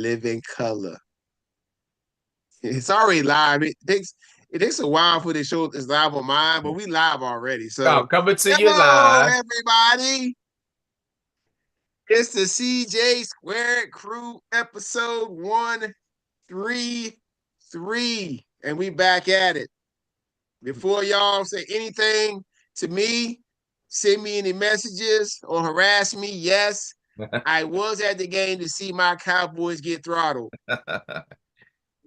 living color. It's already live. It takes a while for the show it's live on mine, but we live already. Oh, So coming to you hello, live. everybody. It's the CJ Squared Crew episode 133. And we back at it. Before y'all say anything to me, send me any messages or harass me. Yes, I was at the game to see my Cowboys get throttled.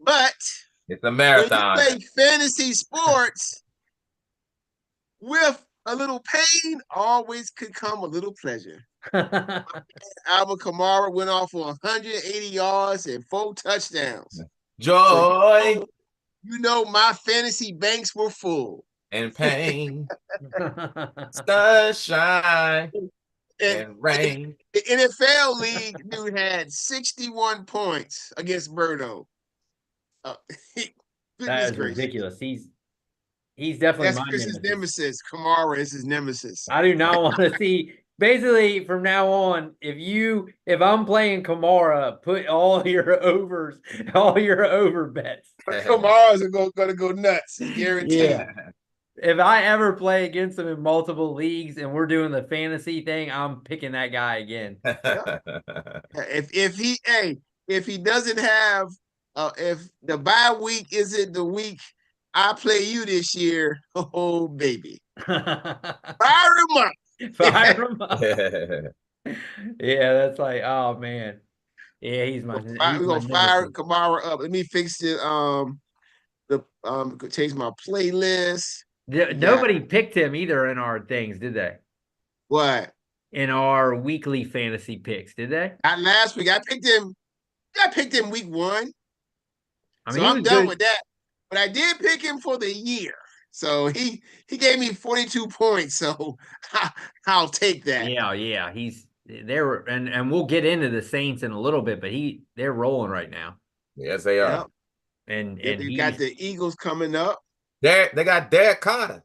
But It's a when you marathon. play fantasy sports with a little pain, always could come a little pleasure. Alvin Kamara went off for 180 yards and 4 touchdowns. So Joy you know my fantasy banks were full. and pain, sunshine And and rain. the NFL league dude had 61 points against Birdo. Uh, That goodness is gracious. ridiculous. He's definitely That's my Chris's nemesis. nemesis. Kamara is his nemesis. I do not want to see. Basically, from now on, if I'm playing Kamara, put all your over bets. Kamara's gonna go nuts. It's guaranteed. Yeah. If I ever play against him in multiple leagues and we're doing the fantasy thing, I'm picking that guy again. If he doesn't have if the bye week isn't the week I play you this year, oh baby. Fire him up. Fire him up. Yeah, that's like, oh man. Yeah, he's my We're gonna fire nemesis. Kamara up. Let me fix it. Change my playlist. Nobody picked him either in our things, did they? What? In our weekly fantasy picks, did they? Not last week. I picked him week 1. I So mean, I'm done with that. But I did pick him for the year. So he gave me 42 points. So I'll take that. Yeah. He's there, and we'll get into the Saints in a little bit, but they're rolling right now. Yes, they are. Yep. And they got the Eagles coming up. They got Derek Carter.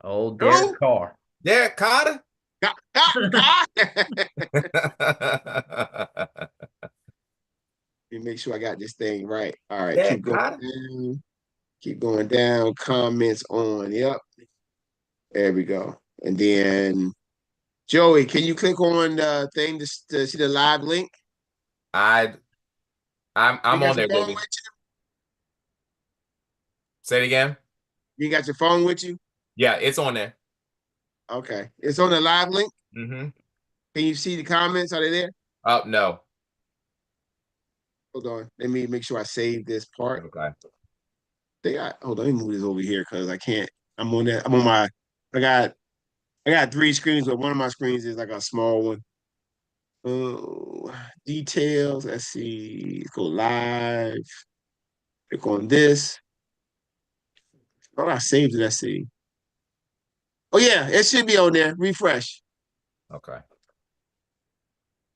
Old Derek Carr. Derek Carter. Let me make sure I got this thing right. All right, Derek keep going Carter. down. Keep going down. Comments on. Yep. There we go. And then Joey, can you click on the thing to see the live link? I'm on there, baby. Say it again. You got your phone with you? Yeah, it's on there. Okay. It's on the live link? Mm-hmm. Can you see the comments? Are they there? Oh, no. Hold on. Let me make sure I save this part. Okay. Hold on, let me move this over here because I can't. I'm on my I got 3 screens, but one of my screens is like a small one. Oh, details. Let's see. Let's go live. Click on this. Oh, I saved it. Let's see. Oh yeah, it should be on there. Refresh. Okay.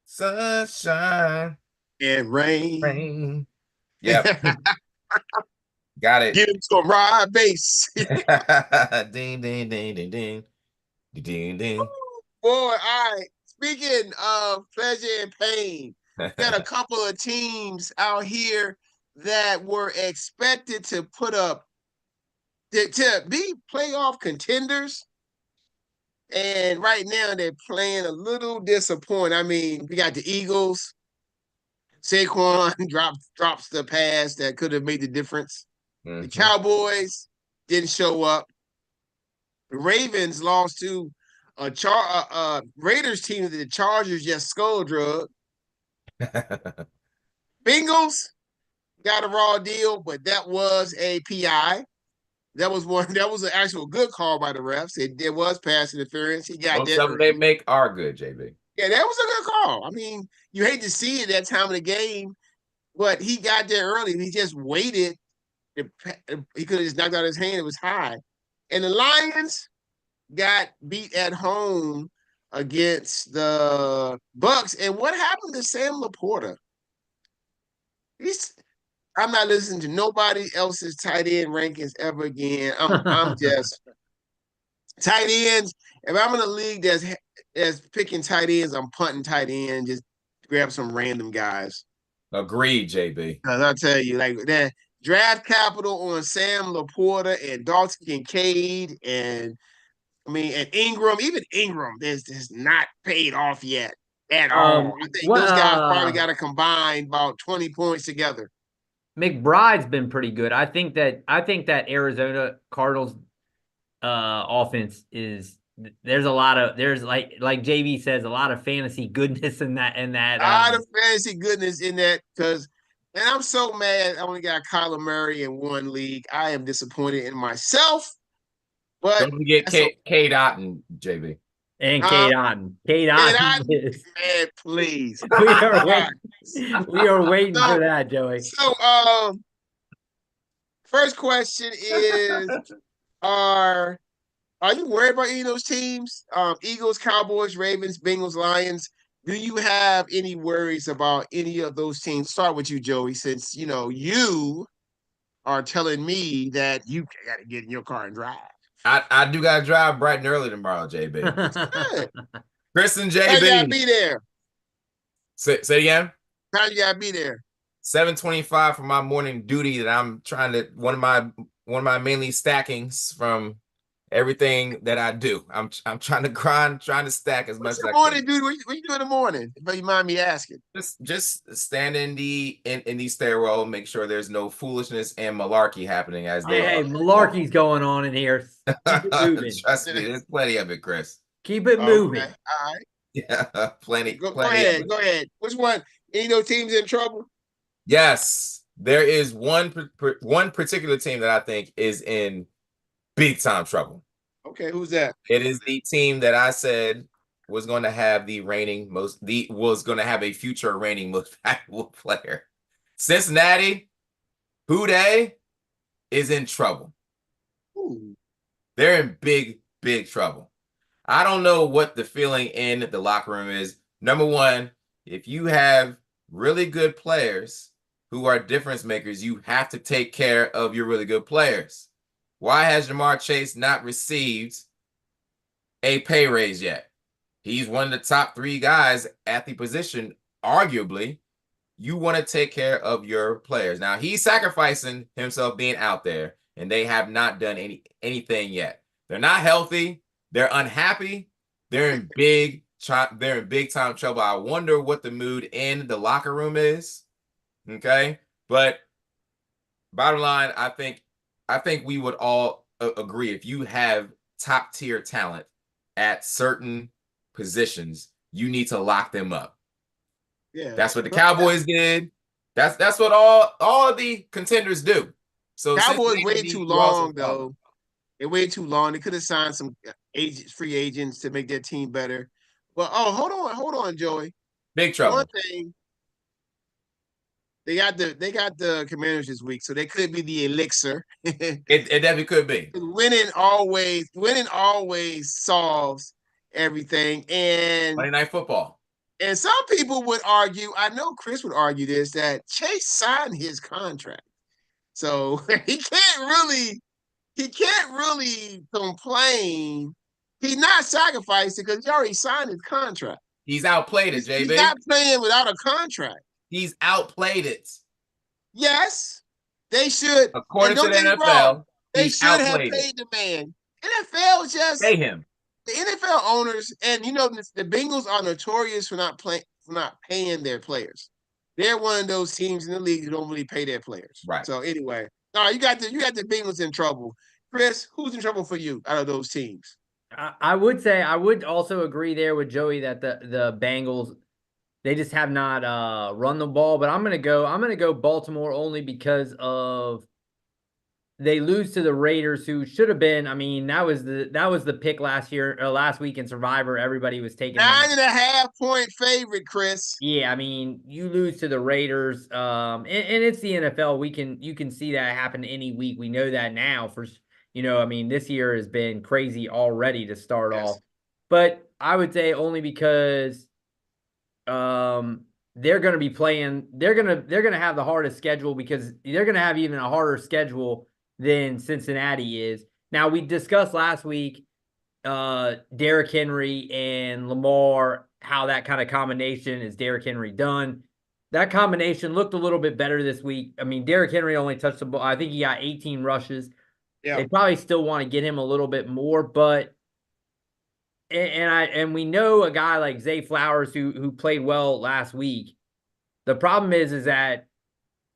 Sunshine and rain. Rain. Yep. Got it. Get into a ride base. Ding, ding, ding, ding, ding. Ding, ding. Boy, all right. Speaking of pleasure and pain, got a couple of teams out here that were expected to put up to be playoff contenders. And right now they're playing a little disappointed. I mean, we got the Eagles. Saquon drops the pass that could have made the difference. Mm-hmm. The Cowboys didn't show up. The Ravens lost to a Raiders team that the Chargers just skull drug. Bengals got a raw deal, but that was a PI. That was an actual good call by the refs. It was pass interference. He got that. Some they make are good, JB. Yeah, that was a good call. I mean, you hate to see it that time of the game, but he got there early. He just waited. He could have just knocked out his hand. It was high. And the Lions got beat at home against the Bucks. And what happened to Sam Laporta? I'm not listening to nobody else's tight end rankings ever again. I'm just tight ends. If I'm in a league that's picking tight ends, I'm punting tight end. Just grab some random guys. Agreed, JB. Because I tell you, like that draft capital on Sam Laporta and Dalton Kincaid and Ingram, even Ingram, there's not paid off yet at all. I think What those guys probably got to combine about 20 points together. McBride's been pretty good. I think that Arizona Cardinals offense there's like JB says, a lot of fantasy goodness in that A lot of fantasy goodness in that and I'm so mad I only got Kyler Murray in one league. I am disappointed in myself. But don't forget K. Dotton, JB. And Cade Otton. Cade Otton is, man, please. we are waiting for that, Joey. So first question is are you worried about any of those teams? Eagles, Cowboys, Ravens, Bengals, Lions. Do you have any worries about any of those teams? Start with you, Joey, since you are telling me that you got to get in your car and drive. I do got to drive bright and early tomorrow, JB. Good. Chris and JB. How you got to be there? Say it again. How you got to be there? 7:25 for my morning duty that I'm trying to one of my mainly stackings from everything that I do. I'm trying to grind, trying to stack as much as I can. Morning, dude. What you do in the morning? If you mind me asking. Just stand in the stairwell, make sure there's no foolishness and malarkey happening as they Hey, malarkey's going on in here. Keep it moving. Trust me, there's plenty of it, Chris. Keep it moving. Okay. All right. Yeah, plenty. Go ahead. Which one? Any of those teams in trouble? Yes, there is one particular team that I think is in big time trouble. Okay, who's that? It is the team that I said was going to have was going to have a future reigning most valuable player. Cincinnati, who they is in trouble. Ooh. They're in big trouble. I don't know what the feeling in the locker room is. Number one, if you have really good players who are difference makers, you have to take care of your really good players. Why has Ja'Marr Chase not received a pay raise yet? He's one of the top 3 guys at the position, arguably. You want to take care of your players. Now, he's sacrificing himself being out there, and they have not done anything yet. They're not healthy. They're unhappy. They're in big time trouble. I wonder what the mood in the locker room is. Okay? But bottom line, I think we would all agree if you have top tier talent at certain positions, you need to lock them up. Yeah. That's what the Cowboys did. That's what all the contenders do. So Cowboys waited too long, though. They waited too long. They could have signed some free agents to make their team better. Well, hold on, Joey. Big trouble. One thing, they got the Commanders this week, so they could be the elixir. It definitely could be. Winning always solves everything. And Monday Night Football. And some people would argue, I know Chris would argue this, that Chase signed his contract. So he can't really complain. He's not sacrificing because he already signed his contract. He's outplayed it, JB. He's not playing without a contract. He's outplayed it. Yes, they should. According to the NFL, they should have paid the man. NFL just pay him. The NFL owners, and the Bengals are notorious for not paying their players. They're one of those teams in the league who don't really pay their players. Right. So anyway, all right, you got the Bengals in trouble. Chris, who's in trouble for you out of those teams? I would also agree there with Joey that the Bengals, they just have not run the ball. But I'm gonna go Baltimore only because of they lose to the Raiders, who should have been. I mean, that was the pick last week in Survivor. Everybody was taking 9.5-point favorite, Chris. Yeah, I mean, you lose to the Raiders, and it's the NFL. You can see that happen any week. We know that now. This year has been crazy already to start off. But I would say only because they're going to be playing. They're gonna have the hardest schedule because they're going to have even a harder schedule than Cincinnati is. Now, we discussed last week Derrick Henry and Lamar, how that kind of combination is Derrick Henry done. that combination looked a little bit better this week. I mean, Derrick Henry only touched the ball. I think he got 18 rushes. Yeah. They probably still want to get him a little bit more, but and we know a guy like Zay Flowers who played well last week. The problem is that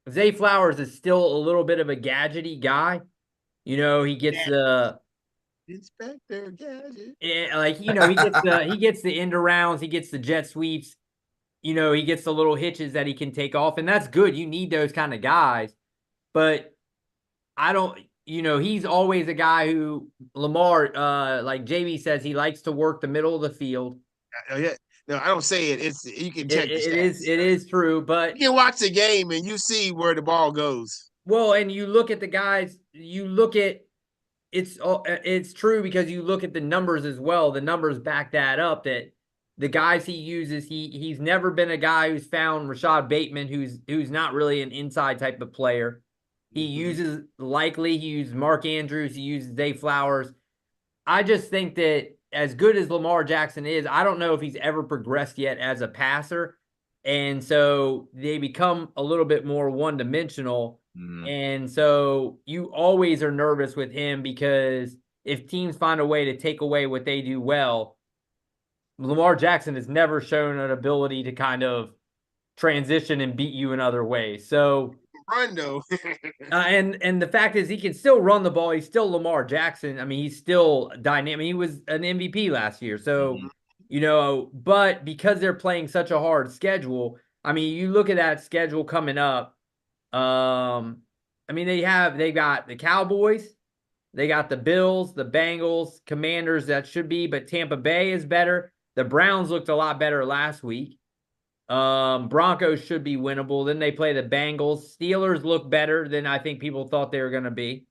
Zay Flowers is still a little bit of a gadgety guy. He gets the Inspector Gadget. he gets the end arounds, he gets the jet sweeps. He gets the little hitches that he can take off, and that's good. You need those kind of guys. But I don't, he's always a guy who Lamar, like JB says, he likes to work the middle of the field. Yeah. No, I don't say it. It's you can check the stats. It is true, but you can watch the game and you see where the ball goes. Well, and you look at the guys, it's true because you look at the numbers as well. The numbers back that up, that the guys he uses, he's never been a guy who's found Rashad Bateman, who's not really an inside type of player. He uses he used Mark Andrews, he uses Zay Flowers. I just think that as good as Lamar Jackson is, I don't know if he's ever progressed yet as a passer. And so they become a little bit more one-dimensional. And so you always are nervous with him because if teams find a way to take away what they do well, Lamar Jackson has never shown an ability to kind of transition and beat you in other ways. So run though. and the fact is he can still run the ball. He's still Lamar Jackson. I mean, he's still dynamic. He was an MVP last year. So, but because they're playing such a hard schedule, I mean, you look at that schedule coming up. I mean, they got the Cowboys, they got the Bills, the Bengals, Commanders, that should be, but Tampa Bay is better. The Browns looked a lot better last week. Broncos should be winnable. Then they play the Bengals. Steelers look better than I think people thought they were going to be.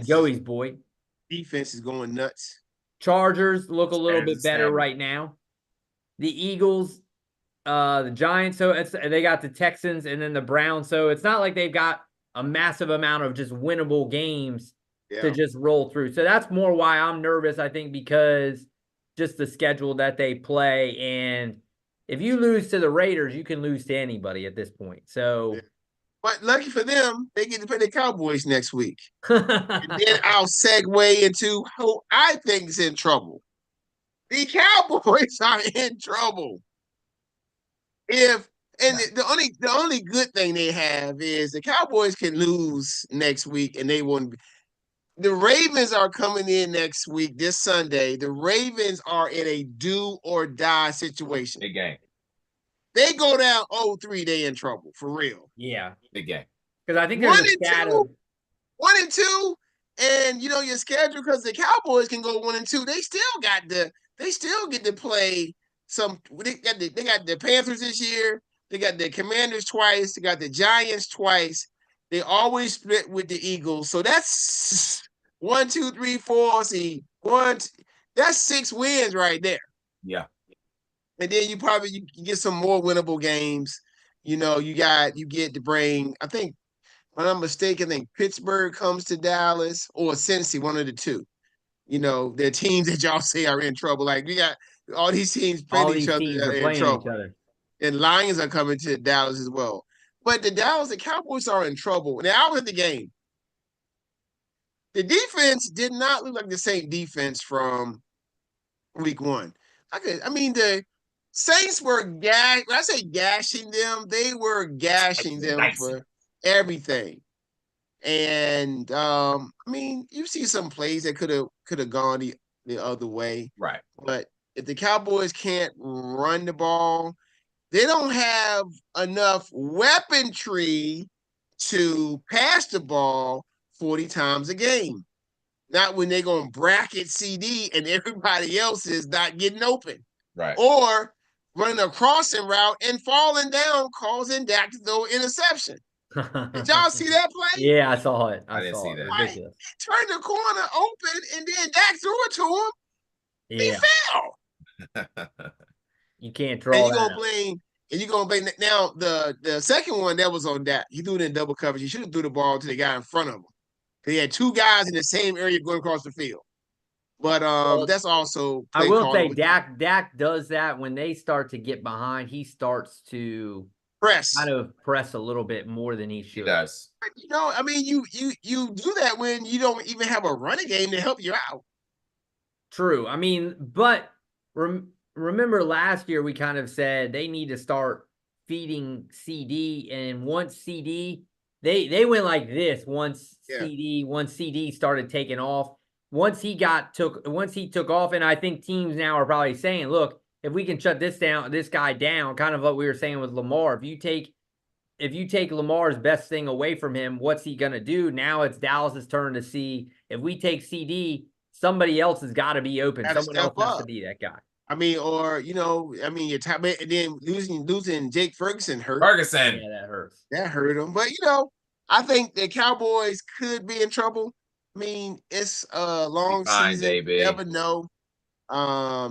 Joey's boy. Defense is going nuts. Chargers look a little bit better right now. The Eagles, the Giants. So they got the Texans and then the Browns. So it's not like they've got a massive amount of just winnable games to just roll through. So that's more why I'm nervous, I think, because just the schedule that they play. And if you lose to the Raiders, you can lose to anybody at this point. So, but lucky for them, they get to play the Cowboys next week. And then I'll segue into who I think is in trouble. The Cowboys are in trouble. The only good thing they have is the Cowboys can lose next week and they won't be. The Ravens are coming in next week, this Sunday. The Ravens are in a do or die situation. Big game. They go down 0-3, they in trouble, for real. Yeah. Big game. Because I think there's a shadow. 1-2, and your schedule, because the Cowboys can go 1-2. They still get to play some. They got the Panthers this year. They got the Commanders twice. They got the Giants twice. They always split with the Eagles. So that's 1, 2, 3, 4. See, that's 6 wins right there. Yeah. And then you can get some more winnable games. You get to bring, I think, if I'm not mistaken, I think Pittsburgh comes to Dallas or Cincy, one of the two. The teams that y'all say are in trouble. Like, we got all these teams playing each other that are in trouble. And Lions are coming to Dallas as well. But the Cowboys are in trouble. Now, I was at the game. The defense did not look like the same defense from week 1. The Saints were when I say gashing them, they were gashing them for everything. And you see some plays that could have gone the other way. Right. But if the Cowboys can't run the ball, they don't have enough weaponry to pass the ball 40 times a game. Not when they're going to bracket CD and everybody else is not getting open. Right. Or running a crossing route and falling down, causing Dak to throw an interception. Did y'all see that play? Yeah, I saw it. I didn't see that. Ridiculous. He turned the corner open and then Dak threw it to him. Yeah. He fell. You can't draw and you're gonna blame now the second one that was on Dak. He threw it in double coverage. He should have threw the ball to the guy in front of him. He had 2 guys in the same area going across the field. But Well, that's also I play will calling say with Dak does that when they start to get behind. He starts to kind press. of press a little bit more than he He should. does. You know, I mean, you do that when you don't even have a running game to help you out. True. I mean, but remember last year we kind of said they need to start feeding CD, and once CD they went like this once CD started taking off. Once he took off, and I think teams now are probably saying, look, if we can shut this guy down, kind of what we were saying with Lamar. If you take Lamar's best thing away from him, what's he gonna do? Now it's Dallas's turn to see if we take CD, somebody else has got to be open. Gotta Someone step else has up. to be that guy. I mean, or your top, and then losing Jake Ferguson hurt. Ferguson. Yeah, that hurts. That hurt him. But I think the Cowboys could be in trouble. I mean, it's a long season. JB. You never know.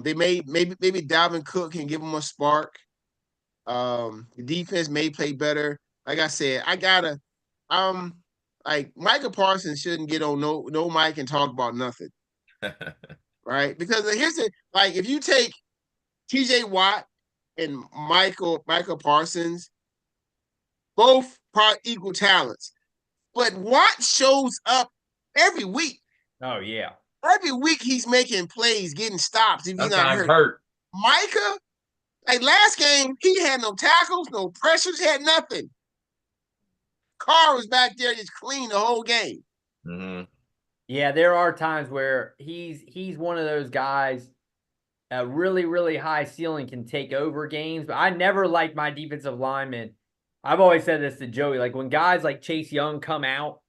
They maybe Dalvin Cook can give them a spark. The defense may play better. Like I said, like Micah Parsons shouldn't get on no mic and talk about nothing. Right? Because here's if you take TJ Watt and Michael Parsons, both probably equal talents. But Watt shows up every week. Oh, yeah. Every week he's making plays, getting stops if he's not hurt. Micah, like last game, he had no tackles, no pressures, had nothing. Carr was back there just clean the whole game. Mm-hmm. Yeah, there are times where he's one of those guys, a really, really high ceiling, can take over games. But I never liked my defensive linemen. I've always said this to Joey, like when guys like Chase Young come out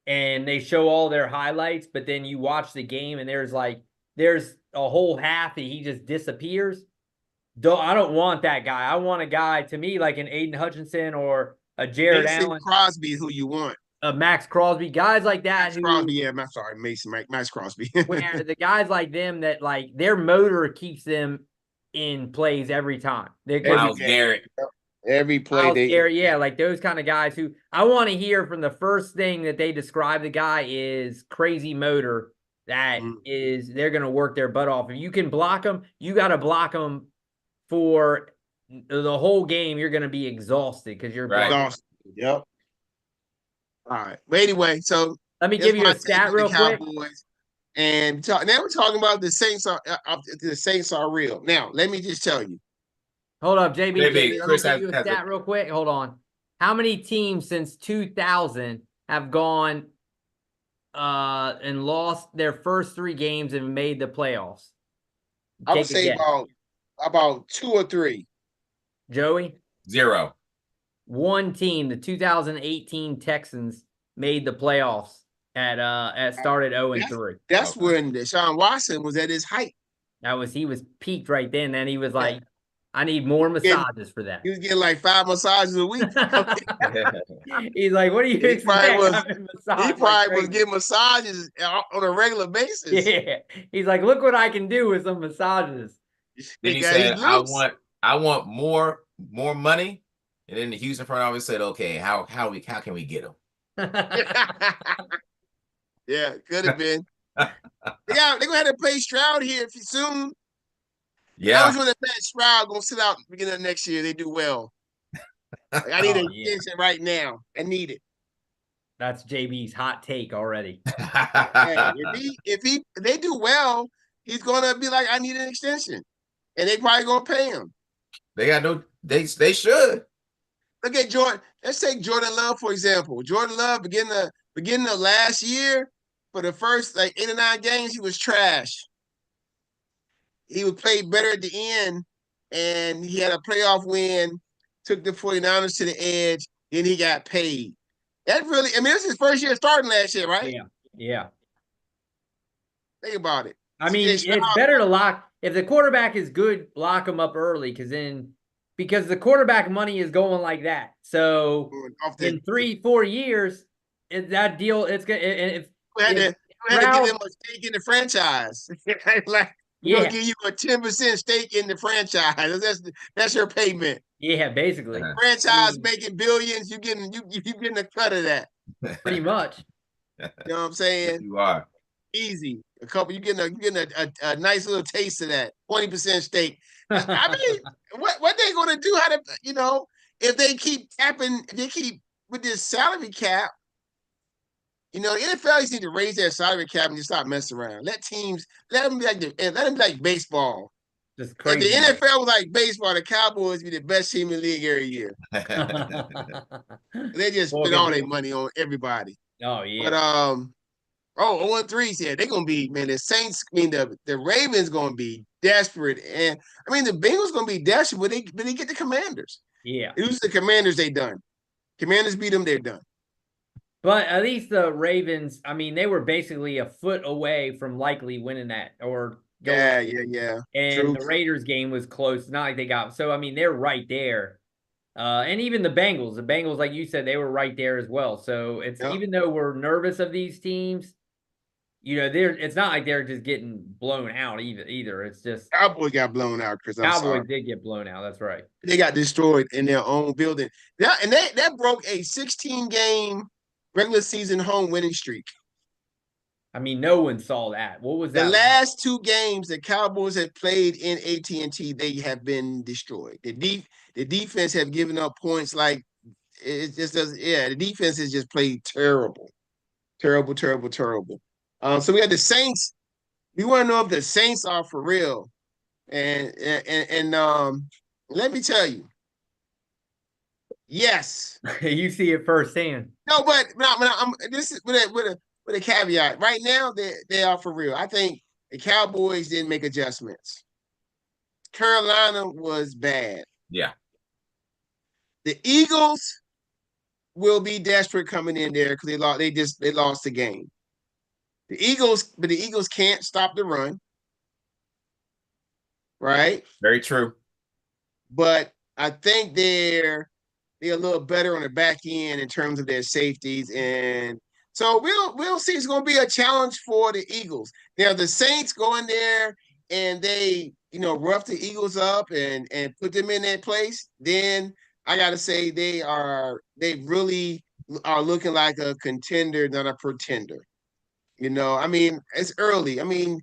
and they show all their highlights, but then you watch the game and there's a whole half that he just disappears. I don't want that guy. I want a guy, to me, like an Aiden Hutchinson or a Jared Allen. Crosby is who you want. Max Crosby, guys like that. Max Crosby. Where the guys like them that like their motor keeps them in plays every time. Myles Garrett. Every play yeah, like those kind of guys who I want to hear from the first thing that they describe the guy is crazy motor. That is, they're going to work their butt off. If you can block them, you got to block them for the whole game. You're going to be exhausted because you're exhausted. Yep. All right. But anyway, so let me give you a stat real quick. And now we're talking about the Saints are real. Now, let me just tell you. Hold up, JB. Chris give you a stat real quick. Hold on. How many teams since 2000 have gone and lost their first 3 games and made the playoffs? I would say about 2 or 3. Joey? 0. One team, the 2018 Texans, made the playoffs at started 0-3. That's when Deshaun Watson was at his height. He was peaked right then. Then he was like, I need more massages for that. He was getting like 5 massages a week. He's like, what do you expect? He probably was getting massages on a regular basis. Yeah. He's like, look what I can do with some massages. Then he said, I want more money. And then the Houston front office said, okay, how can we get him? Yeah, could have been. They're gonna have to play Stroud here soon. Yeah. I was gonna play Stroud gonna sit out beginning of next year. They do well. Like, I need an extension right now. I need it. That's JB's hot take already. Hey, if they do well, he's gonna be like, I need an extension. And they probably gonna pay him. They should. Look at Jordan. Let's take Jordan Love, for example. Jordan Love, beginning of last year, for the first 8 or 9 games, he was trash. He would play better at the end, and he had a playoff win, took the 49ers to the edge, then he got paid. That really, this is his first year starting last year, right? Yeah. Think about it. I mean, it's better to lock, if the quarterback is good, lock him up early, because the quarterback money is going like that. So in 3-4 years, that deal, it's good. We had to give him a stake in the franchise. We'll give you a 10% stake in the franchise. That's your payment. Yeah, basically. Franchise making billions, you getting a cut of that. Pretty much. You know what I'm saying? Yes, you are. Easy. A couple, you getting a nice little taste of that 20% stake. I mean, what they gonna do? How to if they keep tapping, if they keep with this salary cap, the NFL need to raise their salary cap and just stop messing around. Let them be like baseball. Just If crazy. the NFL was like baseball, the Cowboys be the best team in the league every year. They just spend all their money on everybody. Oh yeah. But 0-3 said they're gonna be, man. The Saints, the Ravens gonna be desperate, and the Bengals gonna be desperate, but they get the Commanders. Yeah. Lose the Commanders, they done. Commanders beat them, they're done. But at least the Ravens, they were basically a foot away from likely winning that or going. Yeah. And True. the Raiders game was close. Not like they got so. They're right there. And even the Bengals, like you said, they were right there as well. So it's even though we're nervous of these teams, it's not like they're just getting blown out either. It's just Cowboys got blown out, Chris. Cowboys did get blown out. That's right. They got destroyed in their own building. That broke a 16-game regular season home winning streak. No one saw that. What was that? The last 2 games the Cowboys have played in AT&T, they have been destroyed. The defense have given up points like it just does. Yeah, the defense has just played terrible. Terrible. So we had the Saints. We want to know if the Saints are for real. And let me tell you, yes. You see it firsthand. No, but this is with a caveat. Right now, they are for real. I think the Cowboys didn't make adjustments. Carolina was bad. Yeah. The Eagles will be desperate coming in there because they lost the game. The Eagles can't stop the run. Right? Very true. But I think they're a little better on the back end in terms of their safeties, and so we'll see. It's going to be a challenge for the Eagles. Now the Saints go in there and they rough the Eagles up and put them in their place. Then I got to say they really are looking like a contender, not a pretender. It's early. The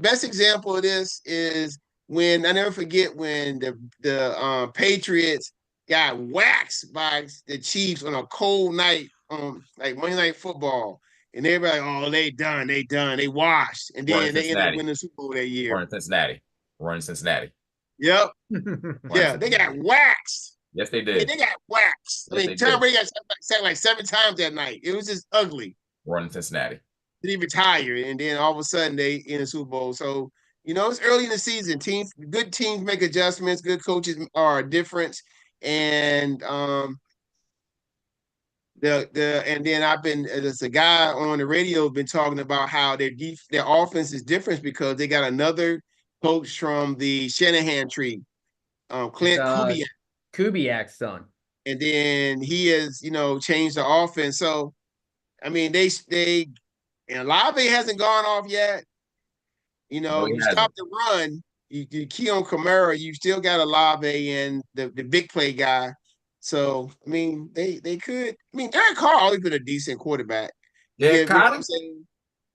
best example of this is when I never forget when the Patriots got waxed by the Chiefs on a cold night like Monday Night Football, and everybody, oh, they done, they washed, and then they ended up winning the Super Bowl that year. We're in Cincinnati. Yep. Yeah, they got waxed. Yes, they did. Yeah, they got waxed. Yes, Tom Brady got sacked like 7 times that night. It was just ugly. We're in Cincinnati. He retired, and then all of a sudden they in the Super Bowl. So it's early in the season. Good teams make adjustments. Good coaches are a difference, and and then I've been as a guy on the radio been talking about how their offense is different because they got another coach from the Shanahan tree, Clint Kubiak. Kubiak's son, and then he has changed the offense. So they. And Olave hasn't gone off yet. You stop the run, you key on Kamara, you still got Olave and the big play guy. So, they could. Derek Carr always been a decent quarterback. Derek Carr?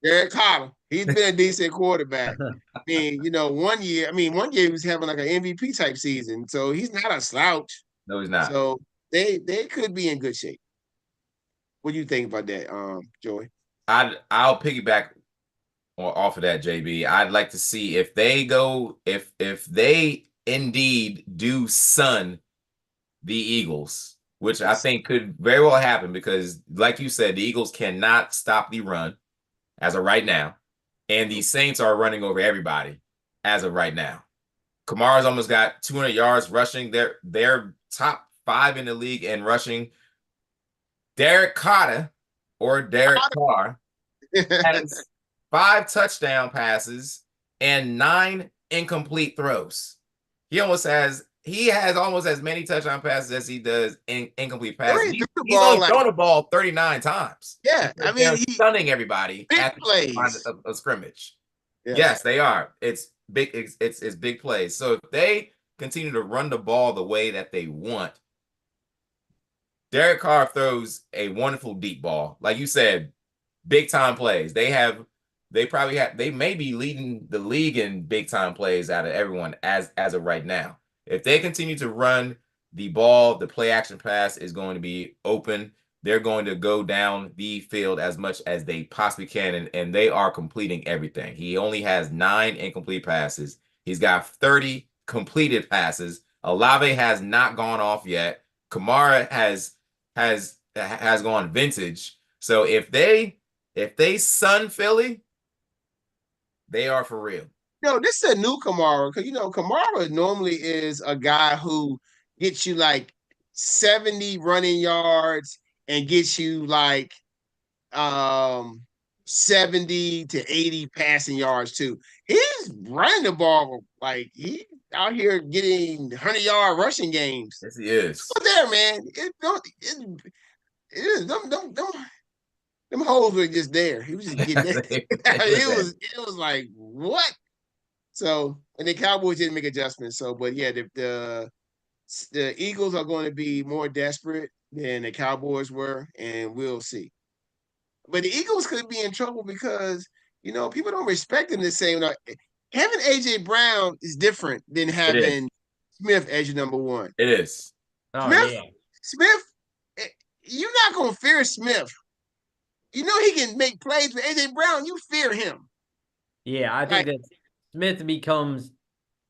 Derek Carr. He's been a decent quarterback. one year he was having like an MVP type season. So he's not a slouch. No, he's not. So they could be in good shape. What do you think about that, Joey? I'll piggyback off of that, JB. I'd like to see if they indeed do sun the Eagles, which I think could very well happen because, like you said, the Eagles cannot stop the run as of right now, and the Saints are running over everybody as of right now. Kamara's almost got 200 yards rushing. They're top 5 in the league in rushing. Derek Carr has 5 touchdown passes and 9 incomplete throws. He has almost as many touchdown passes as he does incomplete passes. He's only thrown the ball 39 times. Yeah, he's stunning everybody at the line of scrimmage. Yeah. Yes, they are. It's big. It's big plays. So if they continue to run the ball the way that they want, Derek Carr throws a wonderful deep ball. Like you said, big time plays. They may be leading the league in big time plays out of everyone as of right now. If they continue to run the ball, the play action pass is going to be open. They're going to go down the field as much as they possibly can, and they are completing everything. He only has 9 incomplete passes. He's got 30 completed passes. Olave has not gone off yet. Kamara has gone vintage. So if they sun Philly, they are for real. No, this is a new Kamara, because Kamara normally is a guy who gets you like 70 running yards and gets you like 70 to 80 passing yards too. He's running the ball like he out here getting 100-yard rushing games. Yes, he is. But there, man, them holes were just there. He was just getting there. It was like, what? So, and the Cowboys didn't make adjustments. So, but yeah, the Eagles are going to be more desperate than the Cowboys were, and we'll see. But the Eagles could be in trouble because, people don't respect them the same. Having A.J. Brown is different than having Smith as your number one. It is. Smith, you're not going to fear Smith. He can make plays, but A.J. Brown, you fear him. Yeah, I think that Smith becomes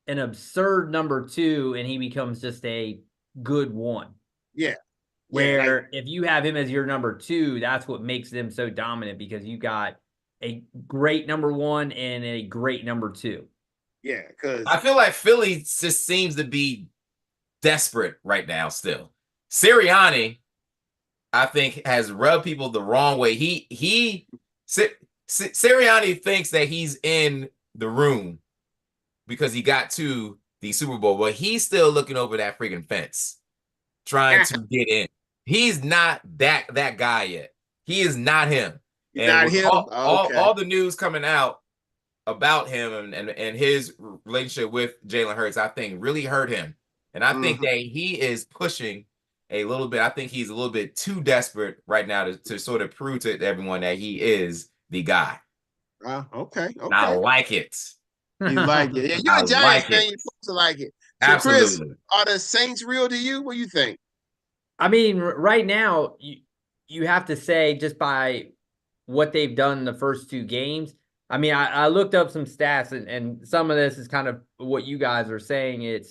an absurd number 2, and he becomes just a good 1. Yeah. Where if you have him as your number 2, that's what makes them so dominant, because you got a great number 1 and a great number 2. Yeah, because I feel like Philly just seems to be desperate right now still. Sirianni, I think, has rubbed people the wrong way. Sirianni thinks that he's in the room because he got to the Super Bowl, but he's still looking over that freaking fence trying to get in. He's not that guy yet. He is not him. Not him. All the news coming out about him and his relationship with Jalen Hurts, I think, really hurt him. And I think that he is pushing a little bit. I think he's a little bit too desperate right now to sort of prove to everyone that he is the guy. Okay. I like it. You like it. Yeah, you're a Giants fan. You're supposed to like it. So, absolutely. Chris, are the Saints real to you? What do you think? I mean, right now, you have to say, just by what they've done in the first 2 games. I mean, I looked up some stats, and some of this is kind of what you guys are saying.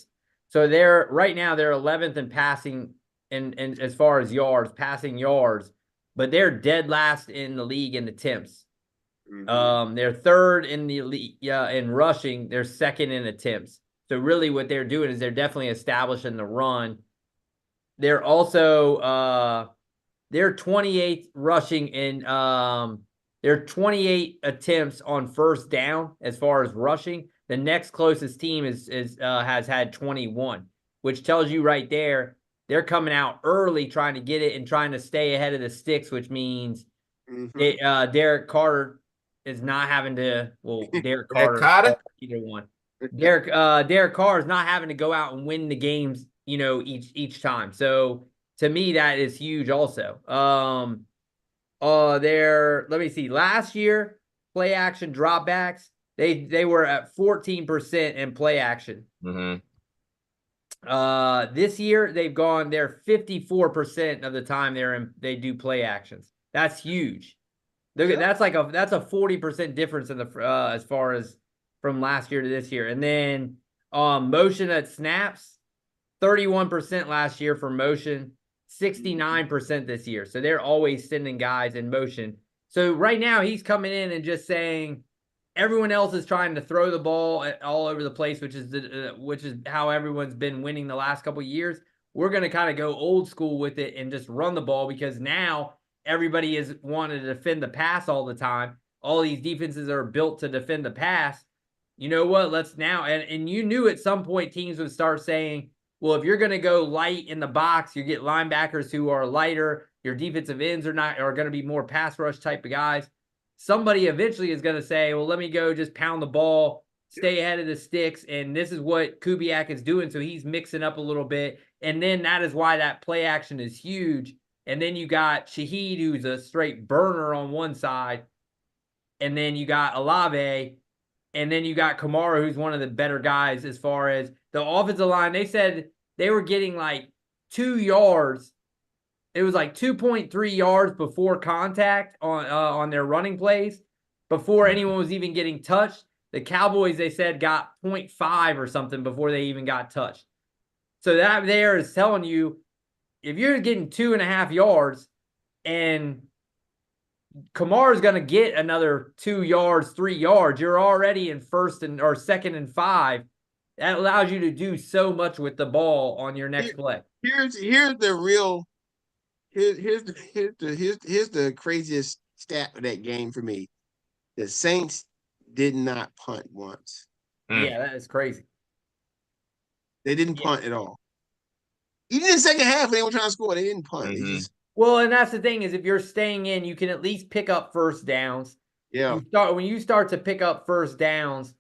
So right now they're 11th in passing and as far as passing yards, but they're dead last in the league in attempts. They're 3rd in the league in rushing. They're 2nd in attempts. So really what they're doing is they're definitely establishing the run. They're also they're 28th rushing in they're 28 attempts on first down as far as rushing. The next closest team has had 21, which tells you right there they're coming out early trying to get it and trying to stay ahead of the sticks, which means Derek Carter is not having to. Well, Derek Carter, either one. Derek Carr is not having to go out and win the games, each time. So to me, that is huge. Also, let me see. Last year, play action dropbacks, they were at 14% in play action. This year they've gone there 54% of the time they do play actions. That's huge. That's a 40% difference in the as far as from last year to this year. And then motion at snaps, 31% last year for motion, 69% this year. So they're always sending guys in motion. So right now he's coming in and just saying everyone else is trying to throw the ball all over the place, which is how everyone's been winning the last couple of years. We're going to kind of go old school with it and just run the ball, because now everybody is wanting to defend the pass all the time. All these defenses are built to defend the pass. You know what? Let's now, and you knew at some point teams would start saying, well, if you're going to go light in the box, you get linebackers who are lighter. Your defensive ends are going to be more pass rush type of guys. Somebody eventually is going to say, well, let me go just pound the ball, stay ahead of the sticks. And this is what Kubiak is doing. So he's mixing up a little bit. And then that is why that play action is huge. and then you got Shaheed, who's a straight burner on one side, and then you got Olave, and then you got Kamara, who's one of the better guys as far as the offensive line. They said they were getting like 2 yards. It was like 2.3 yards before contact on their running plays, before anyone was even getting touched. The Cowboys, they said, got 0.5 or something before they even got touched. So that there is telling you, if you're getting 2.5 yards and Kamara's going to get another 2 yards, 3 yards, you're already in second and 5. That allows you to do so much with the ball on your next play. Here's the craziest stat of that game for me. The Saints did not punt once. Yeah, that is crazy. They didn't punt at all. Even in the second half, when they were trying to score, they didn't punt. Mm-hmm. Well, and that's the thing is, if you're staying in, you can at least pick up first downs. Yeah. When you start to pick up first downs,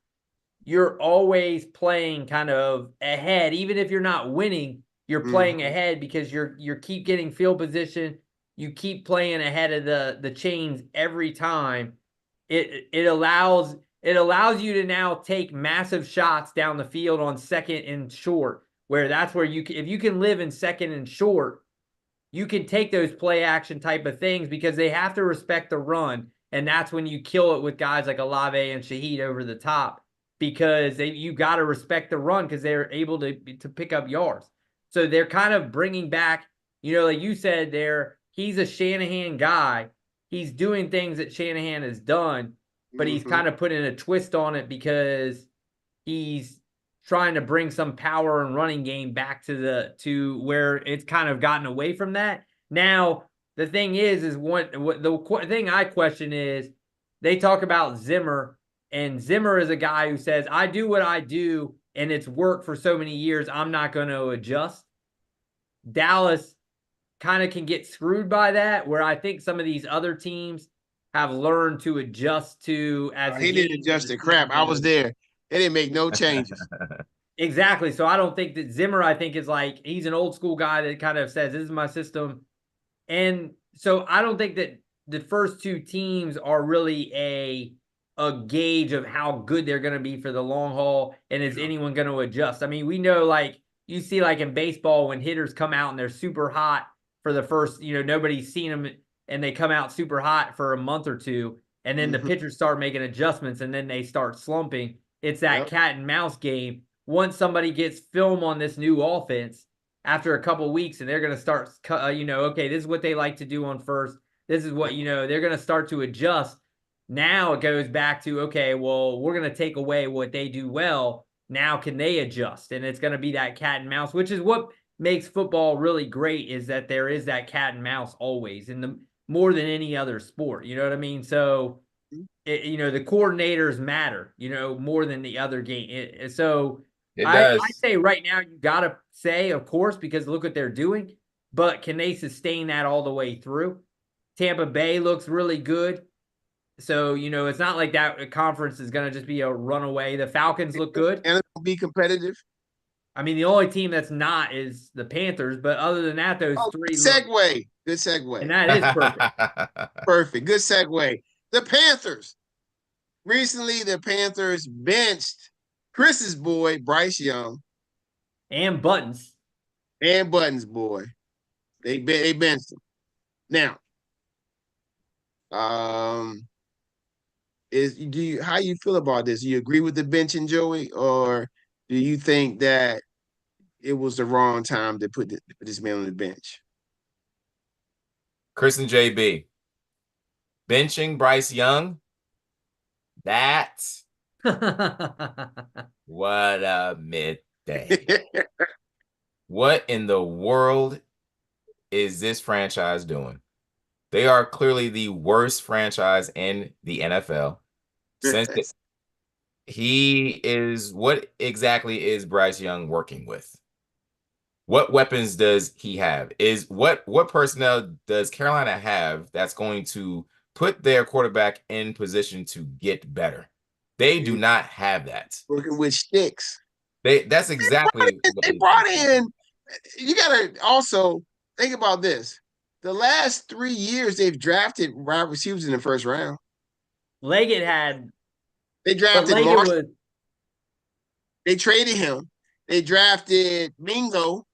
you're always playing kind of ahead. Even if you're not winning, you're playing ahead because you're keep getting field position. You keep playing ahead of the chains every time. It allows you to now take massive shots down the field on second and short, where that's where if you can live in second and short, you can take those play action type of things because they have to respect the run. And that's when you kill it with guys like Olave and Shaheed over the top, because you got to respect the run because they're able to pick up yards. So they're kind of bringing back, like you said there, he's a Shanahan guy. He's doing things that Shanahan has done, but he's kind of putting a twist on it because he's trying to bring some power and running game back to where it's kind of gotten away from that. Now, the thing is what the thing I question is, they talk about Zimmer, and Zimmer is a guy who says, I do what I do, and it's worked for so many years, I'm not going to adjust. Dallas kind of can get screwed by that, where I think some of these other teams have learned to adjust to as he didn't adjust the crap. I was there. They didn't make no changes. Exactly. So I don't think that Zimmer, I think, is like, he's an old school guy that kind of says, this is my system. And so I don't think that the first two teams are really a gauge of how good they're going to be for the long haul. And is anyone going to adjust? I mean, we know, like, you see, like in baseball, when hitters come out and they're super hot for the first, nobody's seen them, and they come out super hot for a month or two, and then the pitchers start making adjustments, and then they start slumping. It's that cat and mouse game. Once somebody gets film on this new offense after a couple of weeks, and they're going to start, okay, this is what they like to do on first. This is what, they're going to start to adjust. Now it goes back to, okay, well, we're going to take away what they do well. Now can they adjust? And it's going to be that cat and mouse, which is what makes football really great, is that there is that cat and mouse always, in more than any other sport. You know what I mean? So, the coordinators matter, more than the other game. So I say right now, you got to say, of course, because look what they're doing, but can they sustain that all the way through? Tampa Bay looks really good. So, it's not like that conference is going to just be a runaway. The Falcons look good. And it'll be competitive. I mean, the only team that's not is the Panthers, but other than that, those three. Good segue. And that is perfect. Perfect. Good segue. The Panthers. Recently, the Panthers benched Chris's boy, Bryce Young. And Buttons. And Buttons' boy. They benched him. Now, how you feel about this? Do you agree with the benching, Joey, or do you think that it was the wrong time to put this man on the bench? Chris and JB, benching Bryce Young, that's what a midday. What in the world is this franchise doing? They are clearly the worst franchise in the NFL. What exactly is Bryce Young working with? What weapons does he have? What personnel does Carolina have that's going to put their quarterback in position to get better? They do not have that. Working with sticks. That's exactly they brought in. You gotta also think about this. the last 3 years they've drafted wide receivers in the first round. Leggett had, They but drafted Leggett Marshall. was, They traded him. They drafted Mingo.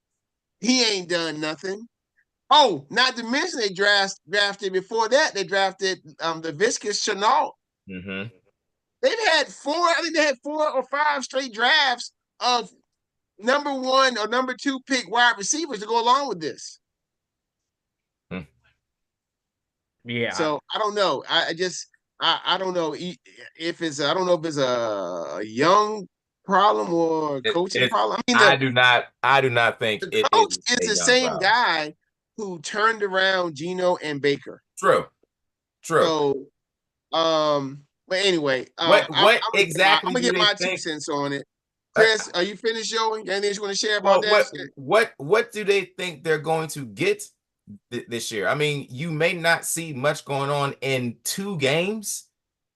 He ain't done nothing. Oh, not to mention they drafted before that. They drafted the Viscous Chenault. Mm-hmm. They've had I think they had 4 or 5 straight drafts of number 1 or number 2 pick wide receivers to go along with this. yeah. So I don't know. I don't know if it's I don't know if it's a young problem or a coaching problem. I mean, I do not think the it coach is is a the young same problem. guy who turned around Geno and Baker. True. So, but anyway, What I'm exactly gonna do get they my 2 think? cents on it. Uh, Chris, are you finished, Joey? Anything you want to share about well, that? what do they think they're going to get this year? I mean, you may not see much going on in 2 games,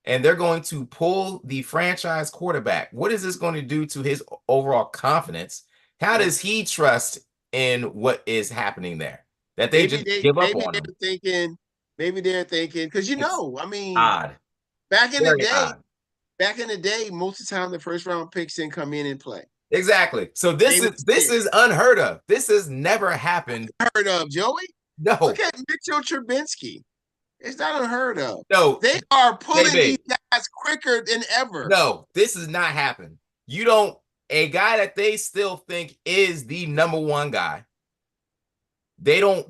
and they're going to pull the franchise quarterback. What is this going to do to his overall confidence? How does he trust in what is happening there? That they just give up on him. Maybe they're thinking because It's I mean, odd. back in the Very day, odd. most of the time the first round picks didn't come in and play. Exactly. So this is unheard of. This has never happened. Unheard of, Joey. No. Look at Mitchell Trubisky. It's not unheard of. No. They are pulling these guys quicker than ever. No, this has not happened. You don't, a guy that they still think is the number 1 guy. They don't